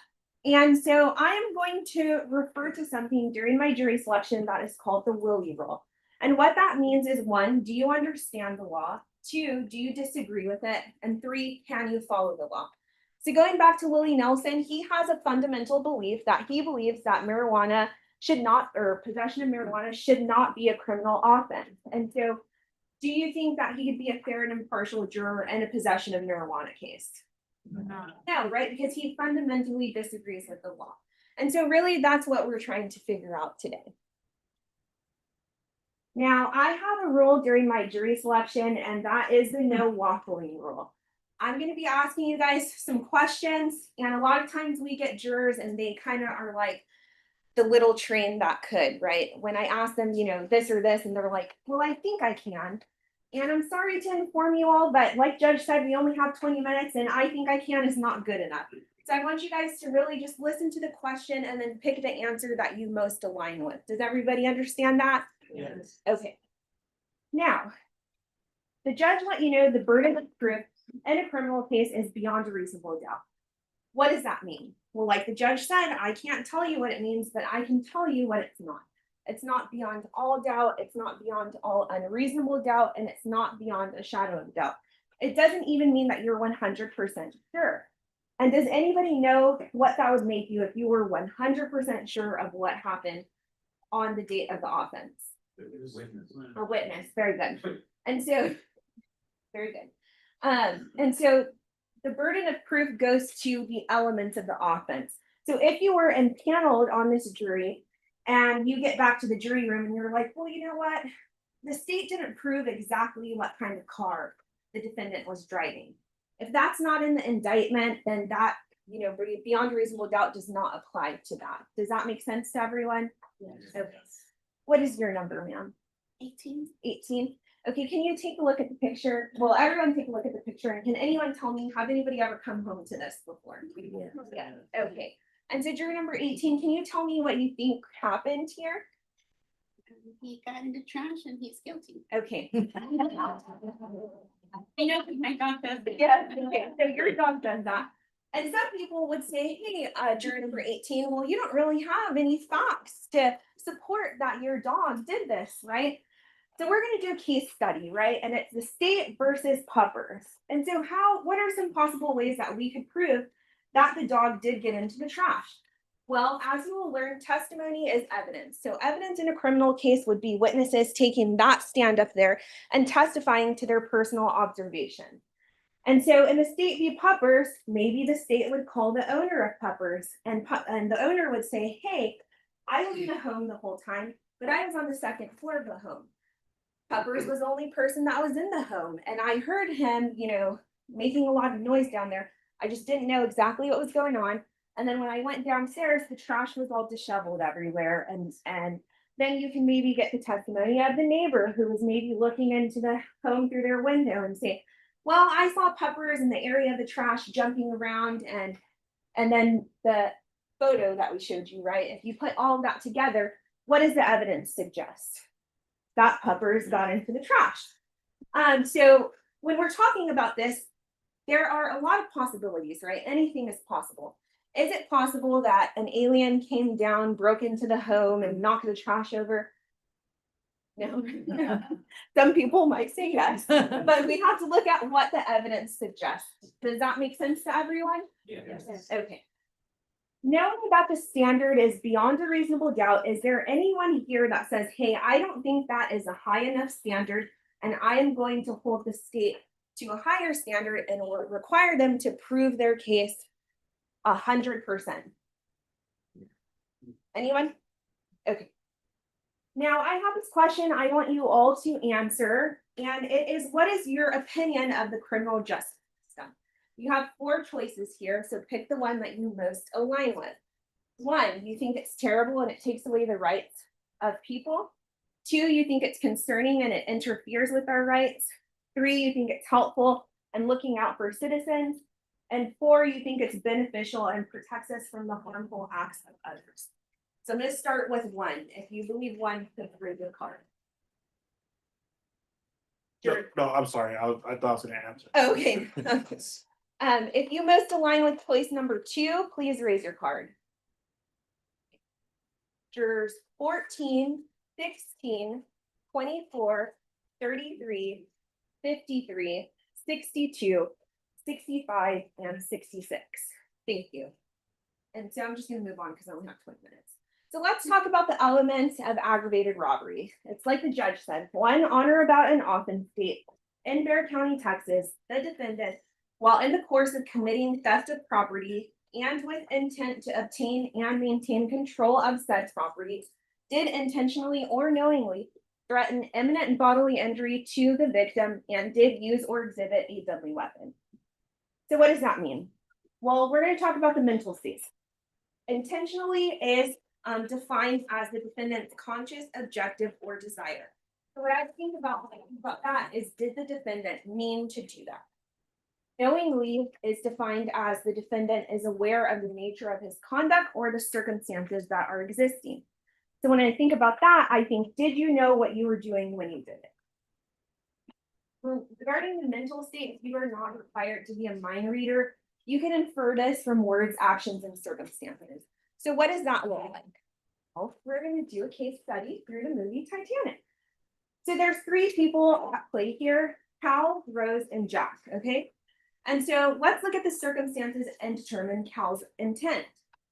And so I am going to refer to something during my jury selection that is called the Willie rule. And what that means is 1, do you understand the law? 2, do you disagree with it? And 3, can you follow the law? So going back to Willie Nelson, he has a fundamental belief that he believes that marijuana should not, or possession of marijuana should not be a criminal offense. And so do you think that he could be a fair and impartial juror in a possession of marijuana case? No, right? Because he fundamentally disagrees with the law. And so really that's what we're trying to figure out today. Now, I have a rule during my jury selection, and that is the no waffling rule. I'm going to be asking you guys some questions, and a lot of times we get jurors and they kind of are like the little train that could, right? When I ask them, you know, this or this, and they're like, well, I think I can. And I'm sorry to inform you all, but like Judge said, we only have 20 minutes, and I think I can is not good enough. So I want you guys to really just listen to the question and then pick the answer that you most align with. Does everybody understand that? Yes. Okay. Now, the judge let you know the burden of proof in a criminal case is beyond a reasonable doubt. What does that mean? Well, like the judge said, I can't tell you what it means, but I can tell you what it's not. It's not beyond all doubt, it's not beyond all unreasonable doubt, and it's not beyond a shadow of doubt. It doesn't even mean that you're 100% sure. And does anybody know what that would make you if you were 100% sure of what happened on the date of the offense? A witness, very good. And so, very good. And so the burden of proof goes to the elements of the offense. So if you were impaneled on this jury and you get back to the jury room and you're like, well, you know what? The state didn't prove exactly what kind of car the defendant was driving. If that's not in the indictment, then that, you know, beyond reasonable doubt does not apply to that. Does that make sense to everyone? Yes. Okay. What is your number, ma'am? 18. 18. Okay, can you take a look at the picture? Well, everyone take a look at the picture. And can anyone tell me, have anybody ever come home to this before? Yeah. Okay. And so juror number 18, can you tell me what you think happened here? He got in the trash and he's guilty. Okay. I know my dog does it. Yeah, okay. So your dog does that. And some people would say, hey, juror number 18, well, you don't really have any facts to support that your dog did this, right? So we're going to do a case study, right? And it's the state versus puppers. And so what are some possible ways that we could prove that the dog did get into the trash? Well, as you will learn, testimony is evidence. So evidence in a criminal case would be witnesses taking that stand up there and testifying to their personal observation. And so in the state v. Puppers, maybe the state would call the owner of Puppers and the owner would say, hey, I was in the home the whole time, but I was on the second floor of the home. Puppers was the only person that was in the home, and I heard him, making a lot of noise down there. I just didn't know exactly what was going on. And then when I went downstairs, the trash was all disheveled everywhere. And then you can maybe get the testimony of the neighbor who was maybe looking into the home through their window and say, well, I saw Puppers in the area of the trash jumping around, and then the photo that we showed you, right? If you put all of that together, what does the evidence suggest? That Puppers got into the trash. So when we're talking about this, there are a lot of possibilities, right? Anything is possible. Is it possible that an alien came down, broke into the home, and knocked the trash over? No. Some people might say yes, but we have to look at what the evidence suggests. Does that make sense to everyone? Yes. Okay. Knowing that the standard is beyond a reasonable doubt, is there anyone here that says, hey, I don't think that is a high enough standard, and I am going to hold the state to a higher standard and will require them to prove their case 100%? Anyone? Okay. Now I have this question I want you all to answer, and it is, what is your opinion of the criminal justice system? You have 4 choices here, so pick the one that you most align with. 1, you think it's terrible and it takes away the rights of people. 2, you think it's concerning and it interferes with our rights. 3, you think it's helpful and looking out for citizens. And 4, you think it's beneficial and protects us from the harmful acts of others. So I'm going to start with 1. If you believe 1, then raise your card. No, I'm sorry. I thought I was gonna answer. Okay. If you most align with choice number 2, please raise your card. Jurors 14, 16, 24, 33, 53, 62, 65, and 66. Thank you. And so I'm just going to move on because I only have 20 minutes. So let's talk about the elements of aggravated robbery. It's like the judge said, 1, on or about an offense date in Bexar County, Texas, the defendant, while in the course of committing theft of property and with intent to obtain and maintain control of said property, did intentionally or knowingly threaten imminent bodily injury to the victim and did use or exhibit a deadly weapon. So what does that mean? Well, we're going to talk about the mental states. Intentionally is defined as the defendant's conscious objective or desire. So what I think about that is, did the defendant mean to do that? Knowingly is defined as the defendant is aware of the nature of his conduct or the circumstances that are existing. So when I think about that, I think, did you know what you were doing when you did it? Regarding the mental state, you are not required to be a mind reader. You can infer this from words, actions, and circumstances. So what does that look like? Well, we're going to do a case study through the movie Titanic. So there's 3 people at play here, Cal, Rose, and Jack, okay? And so let's look at the circumstances and determine Cal's intent.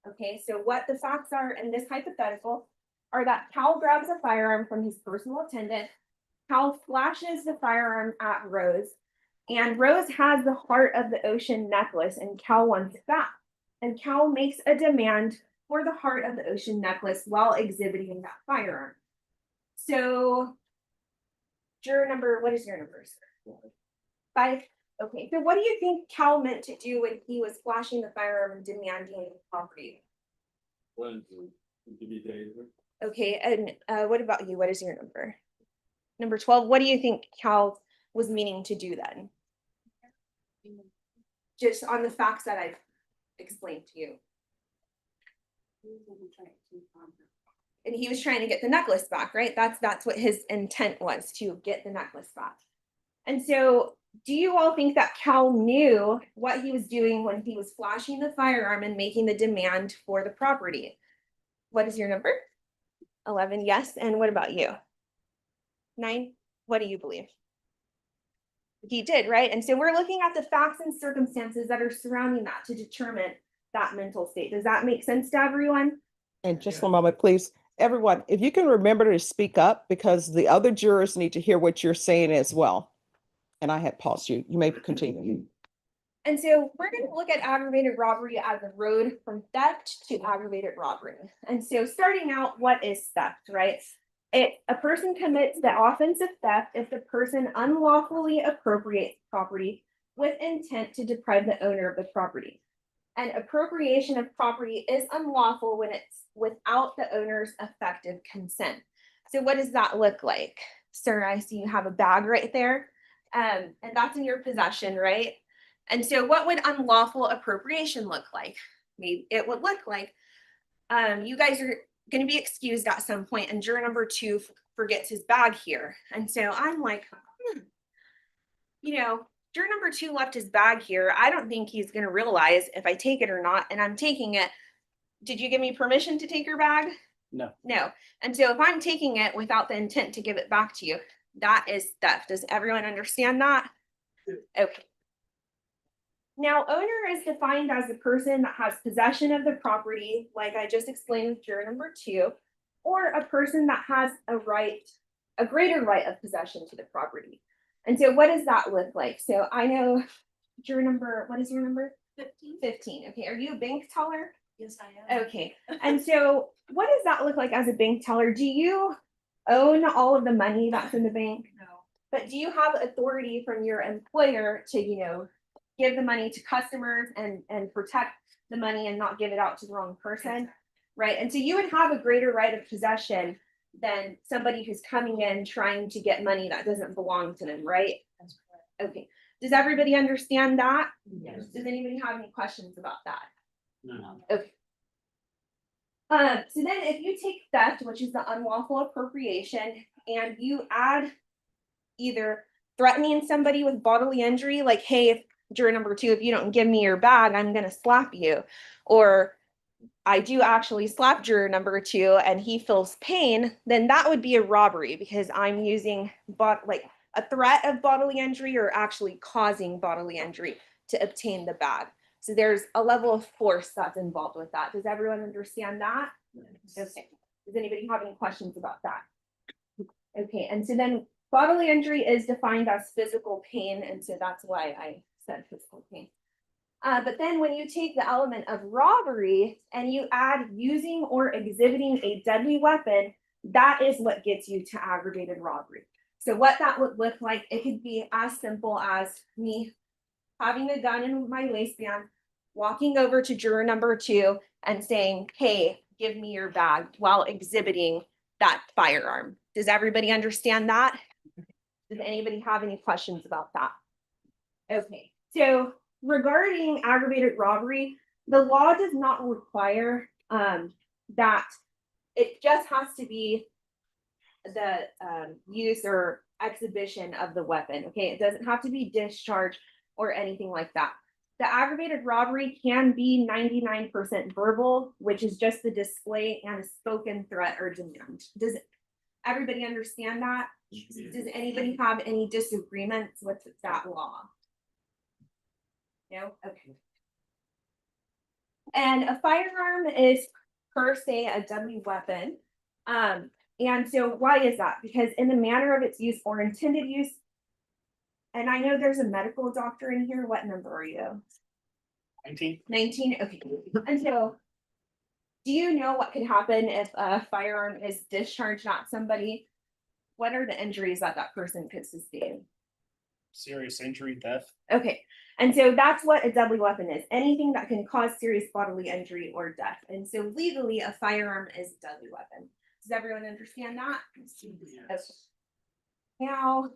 Okay, so what the facts are in this hypothetical are that Cal grabs a firearm from his personal attendant, Cal flashes the firearm at Rose, and Rose has the Heart of the Ocean necklace, and Cal wants it back. And Cal makes a demand for the Heart of the Ocean necklace while exhibiting that firearm. So, juror number, what is your number, sir? 5. Okay, so what do you think Cal meant to do when he was flashing the firearm and demanding property? Okay, and what about you? What is your number? Number 12, what do you think Cal was meaning to do then? Just on the facts that I've explained to you. And he was trying to get the necklace back, right? That's what his intent was, to get the necklace back. And so, do you all think that Cal knew what he was doing when he was flashing the firearm and making the demand for the property? What is your number? 11, yes. And what about you? 9, what do you believe? He did, right? And so we're looking at the facts and circumstances that are surrounding that to determine that mental state. Does that make sense to everyone? And just one moment, please. Everyone, if you can remember to speak up, because the other jurors need to hear what you're saying as well. And I had paused you. You may continue. And so we're gonna look at aggravated robbery as a road from theft to aggravated robbery. And so starting out, what is theft, right? A person commits the offense of theft if the person unlawfully appropriates property with intent to deprive the owner of the property. And appropriation of property is unlawful when it's without the owner's effective consent. So what does that look like? Sir, I see you have a bag right there. And that's in your possession, right? And so what would unlawful appropriation look like? Maybe it would look like you guys are going to be excused at some point and juror number 2 forgets his bag here. And so I'm like, juror number 2 left his bag here. I don't think he's going to realize if I take it or not, and I'm taking it. Did you give me permission to take your bag? No. No. And so if I'm taking it without the intent to give it back to you, that is theft. Does everyone understand that? Okay. Now, owner is defined as the person that has possession of the property, like I just explained with juror number 2, or a person that has a greater right of possession to the property. And so what does that look like? So I know juror number, what is your number? 15. 15. Okay, are you a bank teller? Yes, I am. Okay, and so what does that look like as a bank teller? Do you own all of the money that's in the bank? No. But do you have authority from your employer to, give the money to customers and protect the money and not give it out to the wrong person? Right, and so you would have a greater right of possession than somebody who's coming in trying to get money that doesn't belong to them, right? That's correct. Okay, does everybody understand that? Yes. Does anybody have any questions about that? No. Okay. So then if you take theft, which is the unlawful appropriation, and you add either threatening somebody with bodily injury, like, hey, if juror number 2, if you don't give me your bag, I'm going to slap you. Or I do actually slap juror number 2 and he feels pain, then that would be a robbery because I'm using a threat of bodily injury or actually causing bodily injury to obtain the bag. So there's a level of force that's involved with that. Does everyone understand that? Yes. Okay. Does anybody have any questions about that? Okay, and so then bodily injury is defined as physical pain, and so that's why I said physical pain. But then when you take the element of robbery and you add using or exhibiting a deadly weapon, that is what gets you to aggravated robbery. So what that would look like, it could be as simple as me having a gun in my waistband, walking over to juror number 2 and saying, hey, give me your bag, while exhibiting that firearm. Does everybody understand that? Does anybody have any questions about that? Okay, so regarding aggravated robbery, the law does not require that it just has to be the use or exhibition of the weapon. Okay, it doesn't have to be discharge or anything like that. The aggravated robbery can be 99% verbal, which is just the display and a spoken threat or demand. Does everybody understand that? Does anybody have any disagreements with that law? No? Okay. And a firearm is per se a deadly weapon. And so why is that? Because in the manner of its use or intended use, and I know there's a medical doctor in here. What number are you? 19. 19, okay. And so, do you know what could happen if a firearm is discharged at somebody? What are the injuries that that person could sustain? Serious injury, death. Okay, and so that's what a deadly weapon is. Anything that can cause serious bodily injury or death. And so legally, a firearm is a deadly weapon. Does everyone understand that? Okay. Now,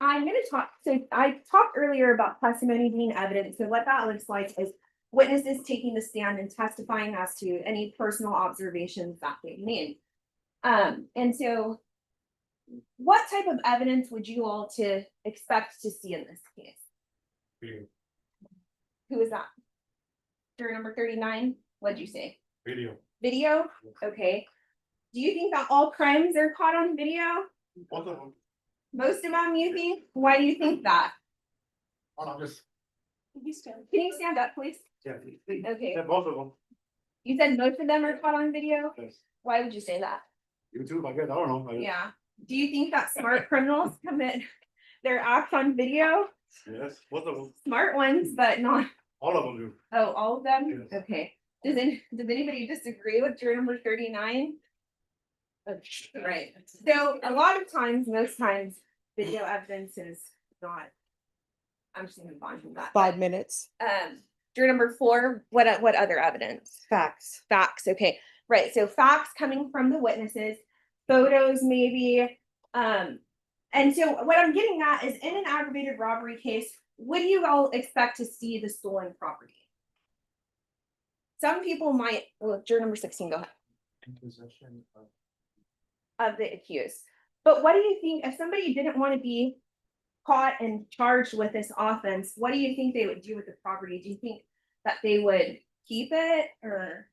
I'm going to talk, so I talked earlier about testimony being evidence. So what that looks like is witnesses taking the stand and testifying as to any personal observations that they've made. And so what type of evidence would you all to expect to see in this case? Video. Who is that? Juror number 39, what'd you say? Video. Video? Okay. Do you think that all crimes are caught on video? Both of them. Most of them, you think? Why do you think that? I'm just. Can you stand up, please? Yeah. Okay. Both of them. You said most of them are caught on video? Yes. Why would you say that? YouTube, I guess, I don't know. Yeah. Do you think that smart criminals commit their acts on video? Yes, both of them, Smart ones, but not, all of them do. oh, all of them? Yes. Okay. Does anybody disagree with juror number 39? Right, so a lot of times, most times, video evidence is not. I'm just gonna move on from that. 5 minutes. Juror number 4, what other evidence? Facts. Facts, okay, right, so facts coming from the witnesses, photos maybe, and so what I'm getting at is in an aggravated robbery case, what do you all expect to see the stolen property? Some people might, well, juror number 16, go ahead. Possession Of the accused. But what do you think if somebody didn't want to be caught and charged with this offense, what do you think they would do with the property? Do you think that they would keep it or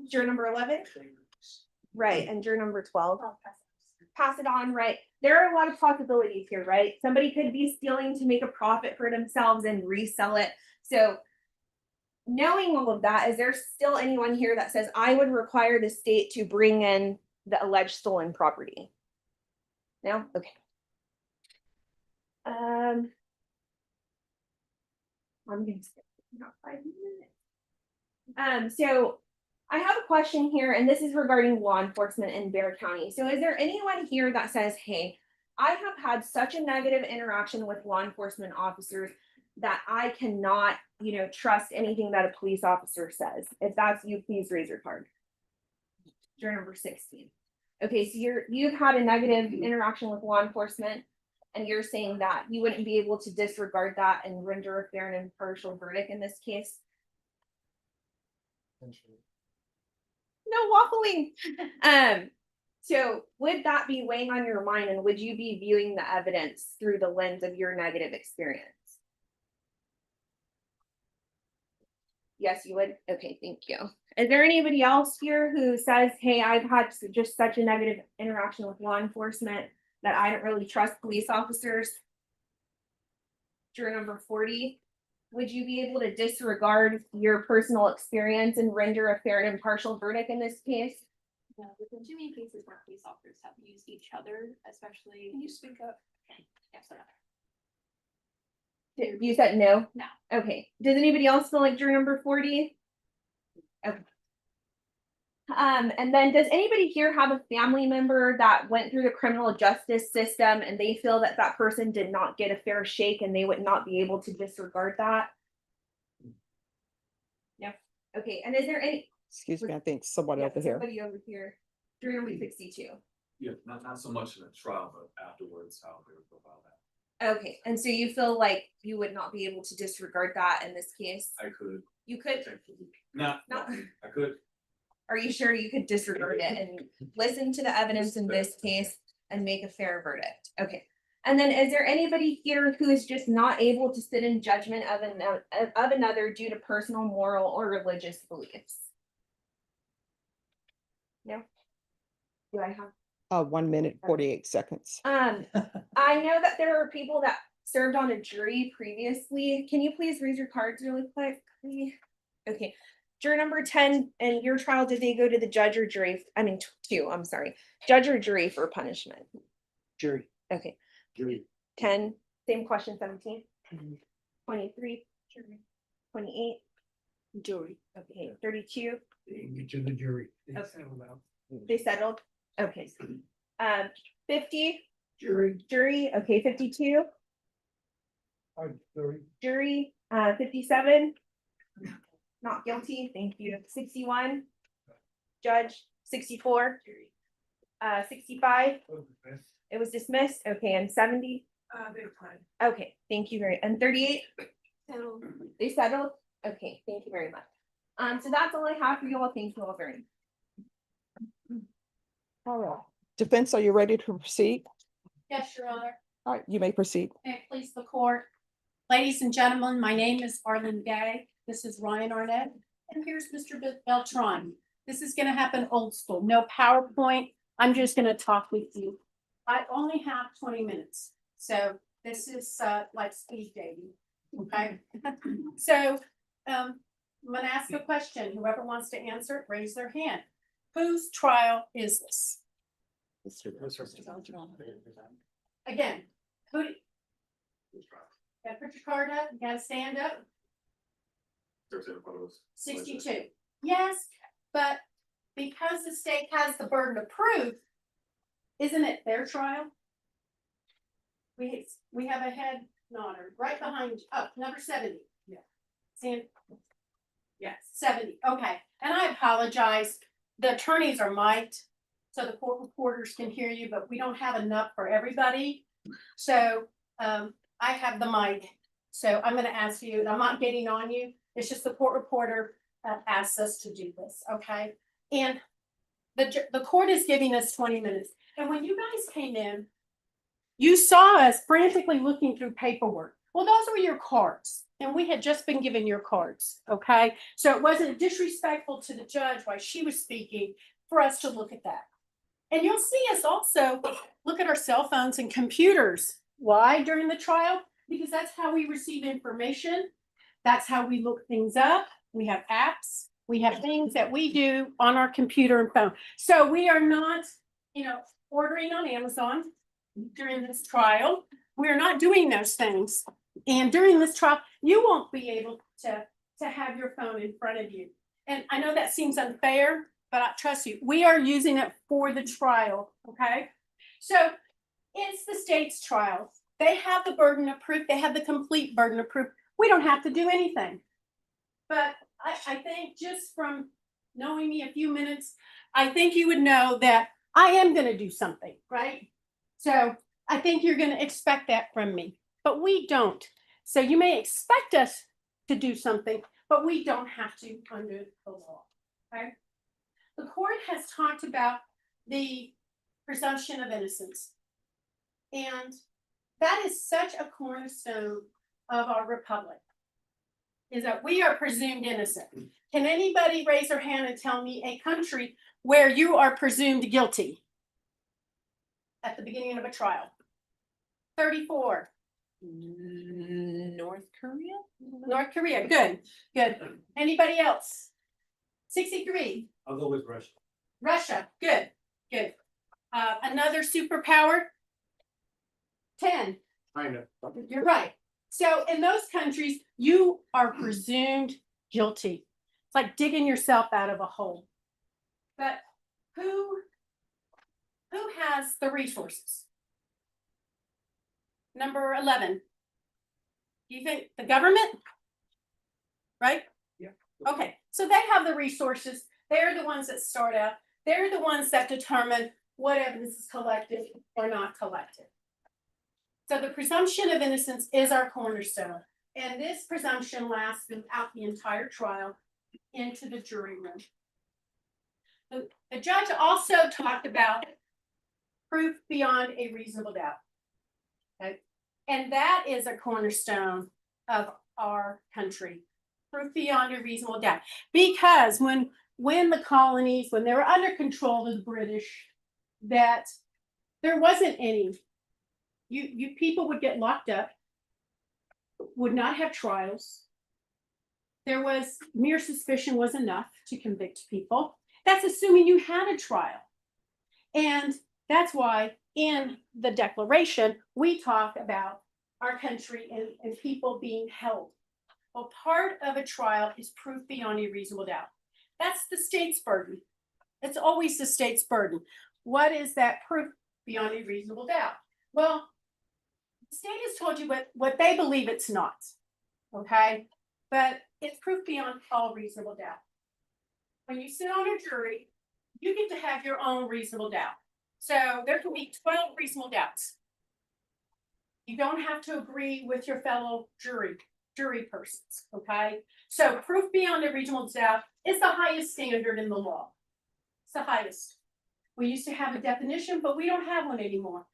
juror number 11? Right, and juror number 12? Pass it on, right? There are a lot of possibilities here, right? Somebody could be stealing to make a profit for themselves and resell it. So knowing all of that, is there still anyone here that says, I would require the state to bring in the alleged stolen property? No? Okay. I'm gonna skip about 5 minutes. So I have a question here, and this is regarding law enforcement in Bexar County. So is there anyone here that says, hey, I have had such a negative interaction with law enforcement officers that I cannot, trust anything that a police officer says? If that's you, please raise your card. Juror number 16. Okay, so you've had a negative interaction with law enforcement, and you're saying that you wouldn't be able to disregard that and render a fair and impartial verdict in this case? No waffling. So would that be weighing on your mind, and would you be viewing the evidence through the lens of your negative experience? Yes, you would. Okay, thank you. Is there anybody else here who says, hey, I've had just such a negative interaction with law enforcement that I don't really trust police officers? Juror number 40. Would you be able to disregard your personal experience and render a fair and impartial verdict in this case? No, there's been too many cases where police officers have used each other, especially. Can you speak up? Yes, sir. You said no? No. Okay. Does anybody else feel like juror number 40? Okay. And then does anybody here have a family member that went through the criminal justice system and they feel that that person did not get a fair shake and they would not be able to disregard that? No. Okay. And is there any? Excuse me, I think somebody over here. Somebody over here. Juror number 62. Yeah, not so much in a trial, but afterwards, how they would go about that. Okay, and so you feel like you would not be able to disregard that in this case? I could. You could? Not, I could. Are you sure you could disregard it and listen to the evidence in this case and make a fair verdict? Okay. And then is there anybody here who is just not able to sit in judgment of another due to personal, moral, or religious beliefs? No? Do I have? 1 minute, 48 seconds. I know that there are people that served on a jury previously. Can you please raise your cards really quickly? Okay. Juror number 10, in your trial, did they go to the judge or jury? I mean, 2, I'm sorry. Judge or jury for punishment? Jury. Okay. Jury. 10, same question, 17. 23. Jury. 28. Jury. Okay, 32. Get to the jury. Okay. They settled? Okay. 50. Jury. Jury, okay, 52. Jury. Jury, 57. Not guilty, thank you. 61. Judge, 64. 65. It was dismissed, okay, and 70. Okay, thank you and 38. Settled. They settled? Okay, thank you very much. So that's all I have for you all. Thank you all very much. All right. Defense, are you ready to proceed? Yes, Your Honor. All right, you may proceed. May it please the court. Ladies and gentlemen, my name is Arlen Gay. This is Ryan Arnett. And here's Mr. Beltran. This is going to happen old school. No PowerPoint. I'm just going to talk with you. I only have 20 minutes. So this is like speed dating. Okay. So I'm going to ask a question. Whoever wants to answer it, raise their hand. Whose trial is this? Again, Gotta put your card up, you gotta stand up. There's in front of us. 62. Yes, but because the state has the burden of proof, isn't it their trial? We have a head nodder right behind you. Oh, number 70. Yeah. Sam. Yes, 70. Okay. And I apologize. The attorneys are mic'd, so the court reporters can hear you, but we don't have enough for everybody. So I have the mic. So I'm going to ask you, and I'm not getting on you. It's just the court reporter asked us to do this. Okay. And the court is giving us 20 minutes. And when you guys came in, you saw us frantically looking through paperwork. Well, those were your cards, and we had just been given your cards, okay? So it wasn't disrespectful to the judge while she was speaking for us to look at that. And you'll see us also look at our cell phones and computers. Why during the trial? Because that's how we receive information. That's how we look things up. We have apps. We have things that we do on our computer and phone. So we are not, ordering on Amazon during this trial. We're not doing those things. And during this trial, you won't be able to have your phone in front of you. And I know that seems unfair, but I trust you, we are using it for the trial, okay? So it's the state's trial. They have the burden of proof. They have the complete burden of proof. We don't have to do anything. But I think just from knowing me a few minutes, I think you would know that I am going to do something, right? So I think you're going to expect that from me, but we don't. So you may expect us to do something, but we don't have to under the law, okay? The court has talked about the presumption of innocence. And that is such a cornerstone of our republic, is that we are presumed innocent. Can anybody raise their hand and tell me a country where you are presumed guilty at the beginning of a trial? 34. North Korea? North Korea, good. Anybody else? 63. I'll go with Russia. Russia, good. Another superpower? 10. China. You're right. So in those countries, you are presumed guilty. It's like digging yourself out of a hole. But who has the resources? Number 11. Do you think the government? Right? Yeah. Okay, so they have the resources. They're the ones that start out. They're the ones that determine what evidence is collected or not collected. So the presumption of innocence is our cornerstone. And this presumption lasts throughout the entire trial into the jury room. The judge also talked about proof beyond a reasonable doubt. Okay? And that is a cornerstone of our country. Proof beyond a reasonable doubt. Because when the colonies, when they were under control of the British, that there wasn't any. You people would get locked up, would not have trials. There was mere suspicion was enough to convict people. That's assuming you had a trial. And that's why in the Declaration, we talk about our country and people being held. Well, part of a trial is proof beyond a reasonable doubt. That's the state's burden. It's always the state's burden. What is that proof beyond a reasonable doubt? Well, the state has told you what they believe it's not, okay? But it's proof beyond all reasonable doubt. When you sit on a jury, you get to have your own reasonable doubt. So there can be 12 reasonable doubts. You don't have to agree with your fellow jury persons, okay? So proof beyond a reasonable doubt is the highest standard in the law. It's the highest. We used to have a definition, but we don't have one anymore.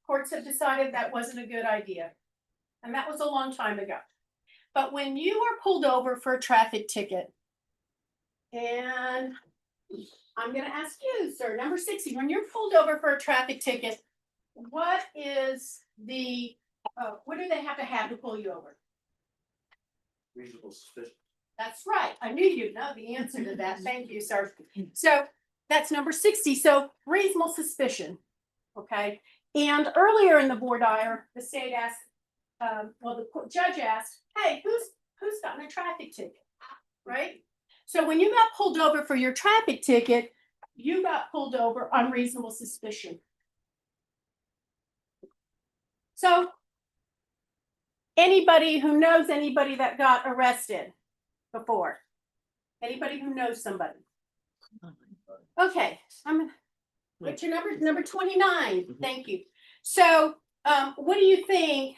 Courts have decided that wasn't a good idea. And that was a long time ago. But when you are pulled over for a traffic ticket, and I'm going to ask you, sir, number 60, when you're pulled over for a traffic ticket, what is the, what do they have to pull you over? Reasonable suspicion. That's right. I knew you'd know the answer to that. Thank you, sir. So that's number 60. So reasonable suspicion. Okay. And earlier in the voir dire, the state asked, well, the judge asked, hey, who's gotten a traffic ticket, right? So when you got pulled over for your traffic ticket, you got pulled over on reasonable suspicion. So anybody who knows anybody that got arrested before? Anybody who knows somebody? Okay, what's your number 29, thank you. So what do you think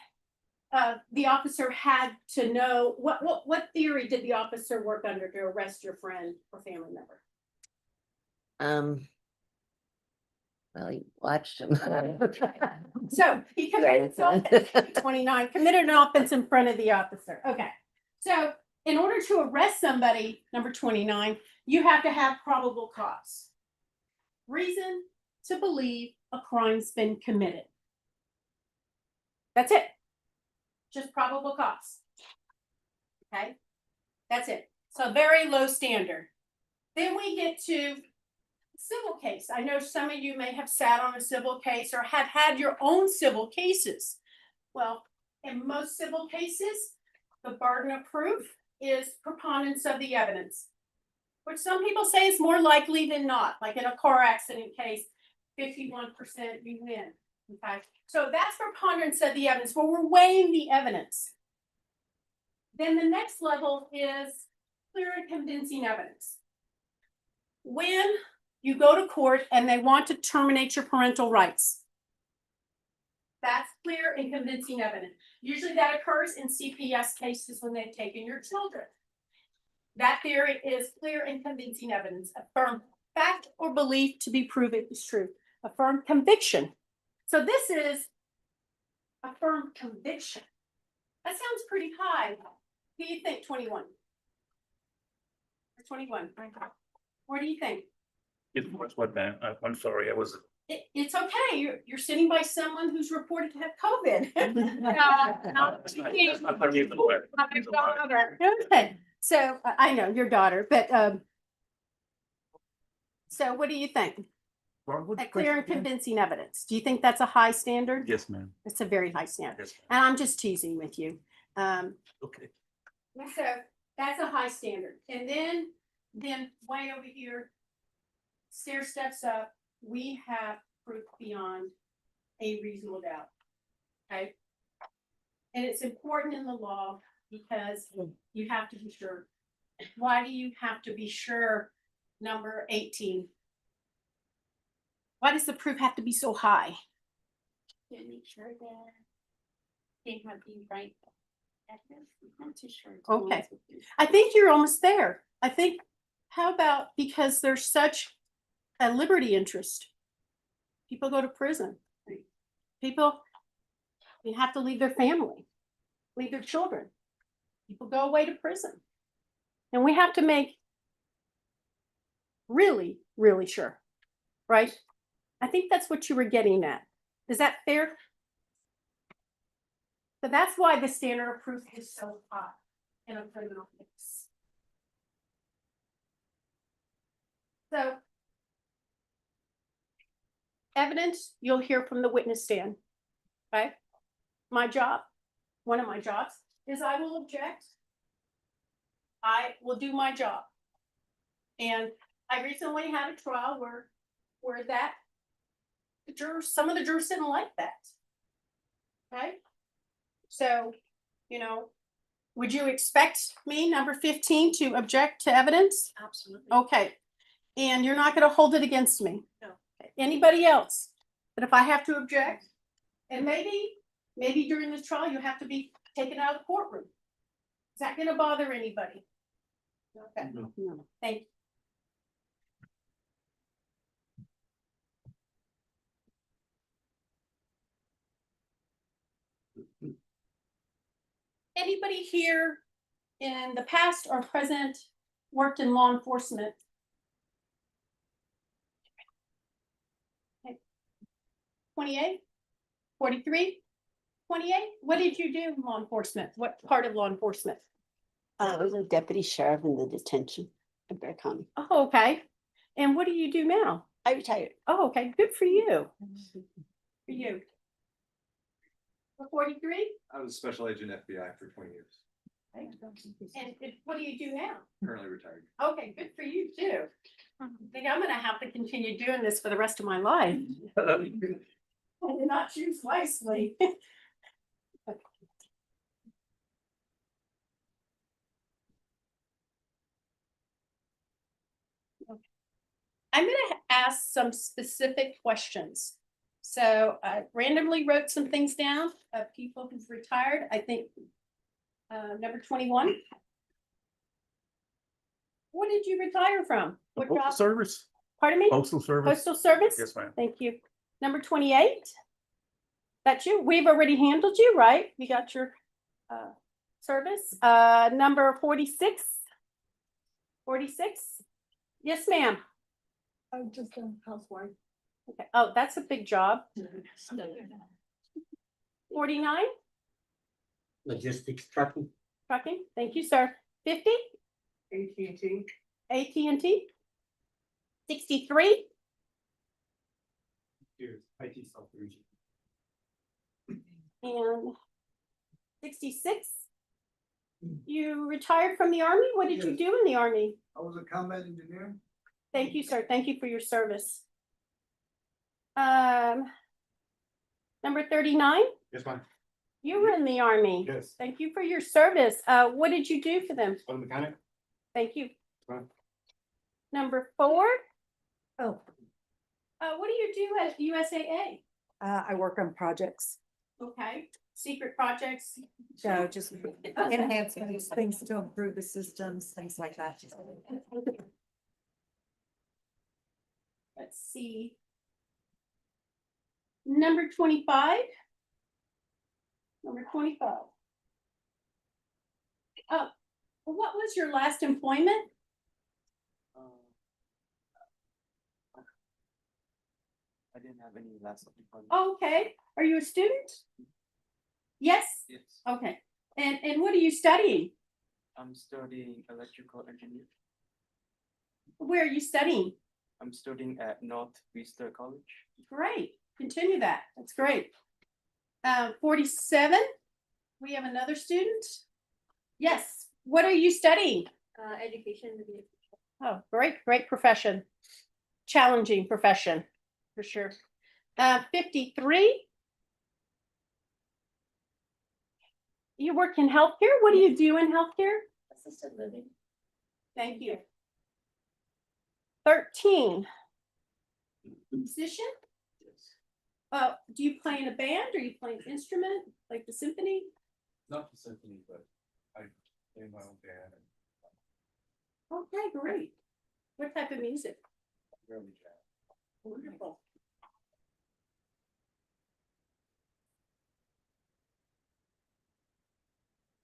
the officer had to know? What theory did the officer work under to arrest your friend or family member? Well, you watched him. So he committed 29, committed an offense in front of the officer. Okay, so in order to arrest somebody, number 29, you have to have probable cause. Reason to believe a crime's been committed. That's it. Just probable cause. Okay, that's it. So very low standard. Then we get to civil case. I know some of you may have sat on a civil case or have had your own civil cases. Well, in most civil cases, the burden of proof is preponderance of the evidence, which some people say is more likely than not. Like in a car accident case, 51% you win. Okay, so that's preponderance of the evidence, where we're weighing the evidence. Then the next level is clear and convincing evidence. When you go to court and they want to terminate your parental rights, that's clear and convincing evidence. Usually that occurs in CPS cases when they've taken your children. That theory is clear and convincing evidence. Affirm fact or belief to be proven is true. Affirm conviction. So this is affirm conviction. That sounds pretty high. What do you think, 21? Or 21. What do you think? What, man? I'm sorry, I was. It's okay. You're sitting by someone who's reported to have COVID. Okay. So I know your daughter, but so what do you think? That clear and convincing evidence. Do you think that's a high standard? Yes, ma'am. It's a very high standard. Yes, and I'm just teasing with you. okay. So that's a high standard. And then way over here, stair steps up, we have proof beyond a reasonable doubt. Okay. And it's important in the law because you have to be sure. Why do you have to be sure? Number 18. Why does the proof have to be so high? To make sure that they have the right evidence. I'm not too sure. Okay. I think you're almost there. I think, how about because there's such a liberty interest? People go to prison. People, you have to leave their family, leave their children. People go away to prison. And we have to make really, really sure, right? I think that's what you were getting at. Is that fair? But that's why the standard of proof is so high in a criminal case. So, evidence you'll hear from the witness stand, right? My job, one of my jobs, is I will object. I will do my job. And I recently had a trial where that the jurors, some of the jurors didn't like that. Okay? So, you know, would you expect me, number 15, to object to evidence? Absolutely. Okay. And you're not going to hold it against me? No. Anybody else? But if I have to object, and maybe during this trial, you have to be taken out of the courtroom. Is that going to bother anybody? Okay. No. Thank you. Anybody here in the past or present worked in law enforcement? Okay. 28, 43, 28. What did you do in law enforcement? What part of law enforcement? I was a deputy sheriff in the detention in Bear County. Oh, okay. And what do you do now? I retired. Oh, okay. Good for you. For you. For 43? I was a special agent FBI for 20 years, And what do you do now? currently retired. Okay, good for you too. I think I'm gonna have to continue doing this for the rest of my life. I did not choose wisely. I'm gonna ask some specific questions. So I randomly wrote some things down of people who've retired. I think number 21. What did you retire from? What Postal job? Service. Pardon me? Postal Service. Postal Service? Yes, ma'am. Thank you. Number 28. That's you. We've already handled you, right? You got your service. Number 46. 46. Yes, ma'am. I'm just a housewife. Okay. Oh, that's a big job. 49. Logistics trucking. Trucking. Thank you, sir. 50. AT&T. AT&T. 63. Here's IT solution. And 66. You retired from the Army? What did you Yes. do in the Army? I was a combat engineer. Thank you, sir. Thank you for your service. Number 39. Yes, ma'am. You were in the Army. Yes. Thank you for your service. What did you do for them? Auto mechanic. Thank you. Fine. Number 4. Oh, What do you do at USAA? I work on projects, Okay, secret projects. so just enhancements, things to improve the systems, things like that. Let's see. Number 25. Number 25. Oh, what was your last employment? I didn't have any last appointment. Oh, okay. Are you a student? Yes? Yes. Okay. And what are you studying? I'm studying electrical engineering. Where are you studying? I'm studying at North Vista College. Great. Continue that. That's great. 47. We have another student. Yes. What are you studying? Education. Oh, great profession. Challenging profession, for sure. 53. You work in healthcare? What do you do in healthcare? Assisted living. Thank you. 13. Musician? Do you play in a band or you play an instrument, like the symphony? Not the symphony, but I play my own band and Okay, great. What type of music? really jazz. Wonderful.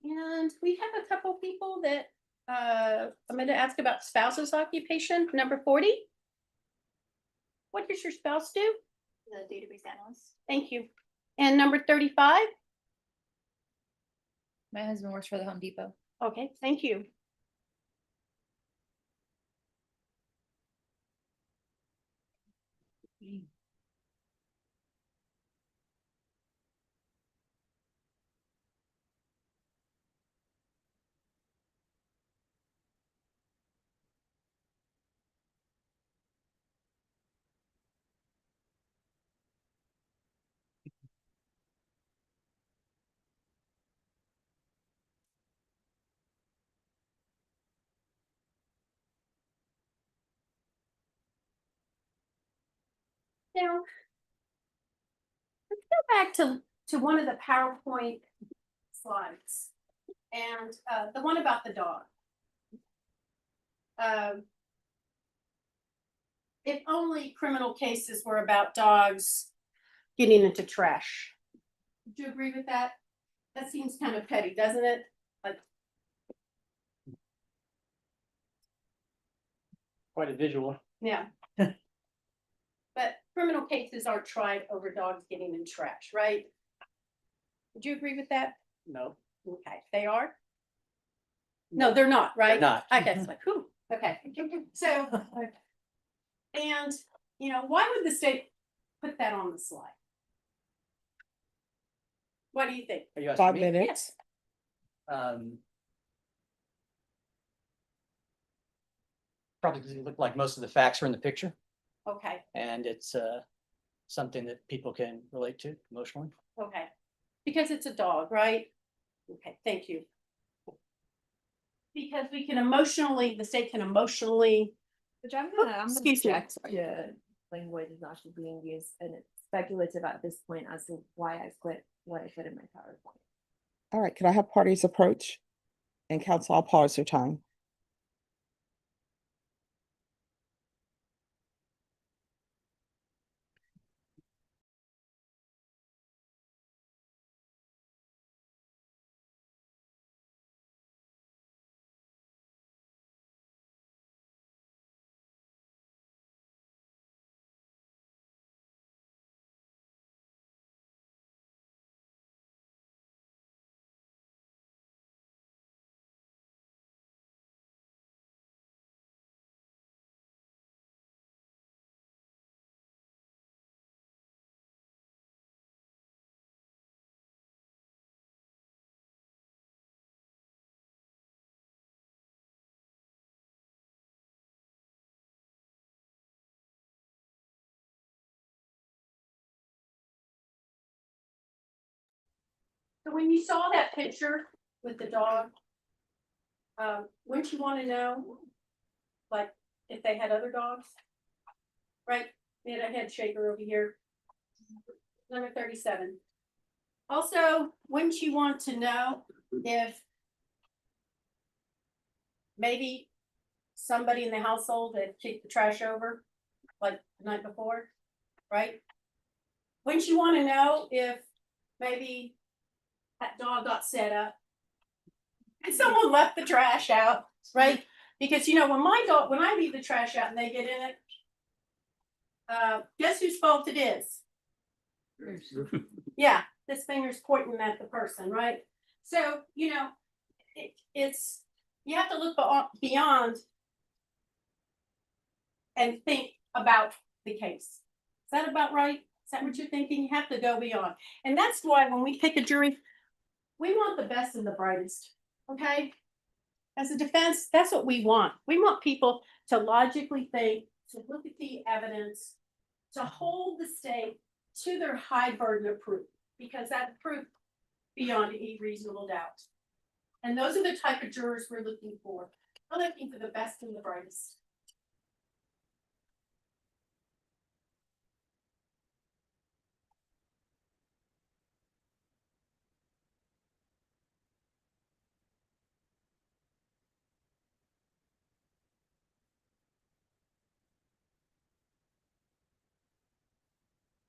And we have a couple people that I'm going to ask about spouse's occupation. Number 40. What does your spouse do? The database analyst. Thank you. And number 35. My husband works for the Home Depot. Okay, thank you. Now, let's go back to one of the PowerPoint slides and the one about the dog. If only criminal cases were about dogs getting into trash. Do you agree with that? That seems kind of petty, doesn't it? Like, Quite a visual. yeah. But criminal cases aren't tried over dogs getting in trash, right? Would you agree with that? No. Okay, they are? No, they're not, right? They're not. Okay, it's like, whew, okay. So, and, why would the state put that on the slide? What do you think? Are you asking 5 me? minutes. Probably because you look like most of the facts are in the picture, Okay, and it's something that people can relate to emotionally. okay. Because it's a dog, right? Okay, thank you. Because we can emotionally, the state can emotionally. Which I'm gonna Excuse me. object to language is actually being used and it's speculative at this point as to why I put what I put in my PowerPoint. All right, can I have parties approach? And council, I'll pause your time. So when you saw that picture with the dog, wouldn't you want to know, like, if they had other dogs? Right, they had a head shaker over here. Number 37. Also, wouldn't you want to know if maybe somebody in the household had kicked the trash over, like the night before, right? Wouldn't you want to know if maybe that dog got set up and someone left the trash out, right? Because when when I leave the trash out and they get in it, guess whose fault it is? Yeah, this finger's pointing at the person, right? So, it's, you have to look beyond and think about the case. Is that about right? Is that what you're thinking? You have to go beyond. And that's why when we pick a jury, we want the best and the brightest, okay? As a defense, that's what we want. We want people to logically think, to look at the evidence, to hold the state to their high burden of proof, because that's proof beyond any reasonable doubt. And those are the type of jurors we're looking for. We're looking for the best and the brightest.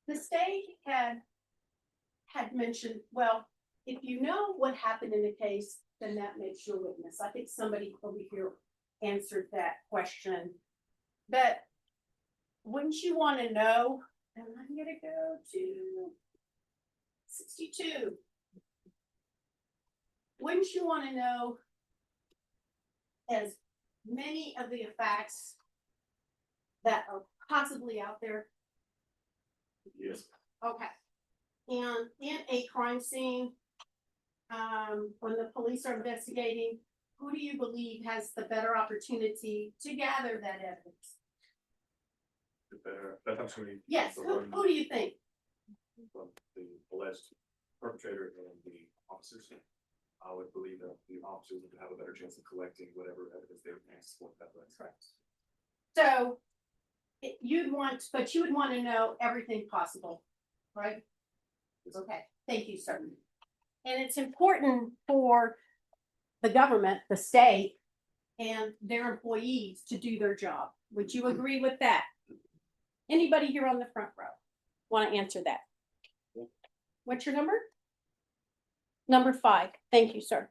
The state had mentioned, well, if you know what happened in the case, then that makes you a witness. I think somebody over here answered that question. But wouldn't you want to know? And I'm gonna go to 62. Wouldn't you want to know as many of the facts that are possibly out there? Yes. Okay. And in a crime scene, when the police are investigating, who do you believe has the better opportunity to gather that evidence? That's actually. Yes, who do you think? The alleged perpetrator and the officers. I would believe that the officers would have a better chance of collecting whatever evidence they would support that. Correct. So you would want to know everything possible, right? Okay, thank you, sir. And it's important for the government, the state, and their employees to do their job. Would you agree with that? Anybody here on the front row want to answer that? What's your number? Number 5. Thank you, sir.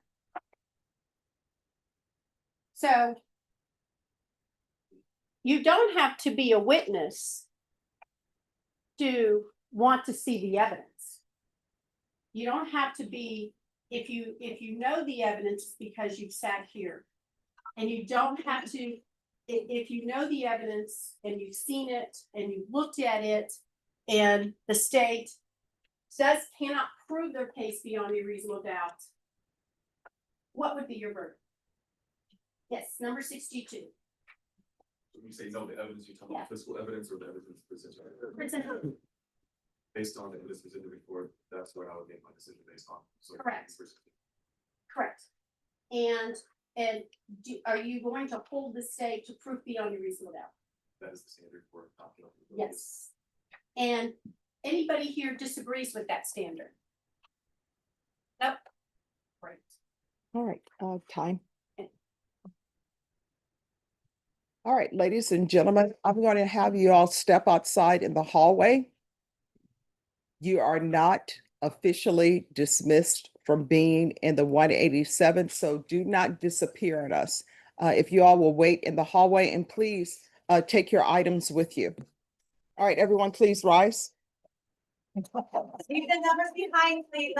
So you don't have to be a witness to want to see the evidence. You don't have to be, if you know the evidence because you've sat here, and you don't have to, if you know the evidence and you've seen it and you've looked at it and the state cannot prove their case beyond a reasonable doubt, what would be your verdict? Yes, number 62. When you say no, the evidence, you're talking Yeah. about physical evidence or the evidence presented? Presented. Based on the evidence presented before, that's what I would make my decision based on. So Correct. Correct. And are you going to hold the state to proof beyond a reasonable doubt? That is the standard for document. Yes. And anybody here disagrees with that standard? Nope. Great. All right, time. All right, ladies and gentlemen, I'm going to have you all step outside in the hallway. You are not officially dismissed from being in the 187, so do not disappear on us. If you all will wait in the hallway, and please take your items with you. All right, everyone, please rise. Leave the numbers behind, please.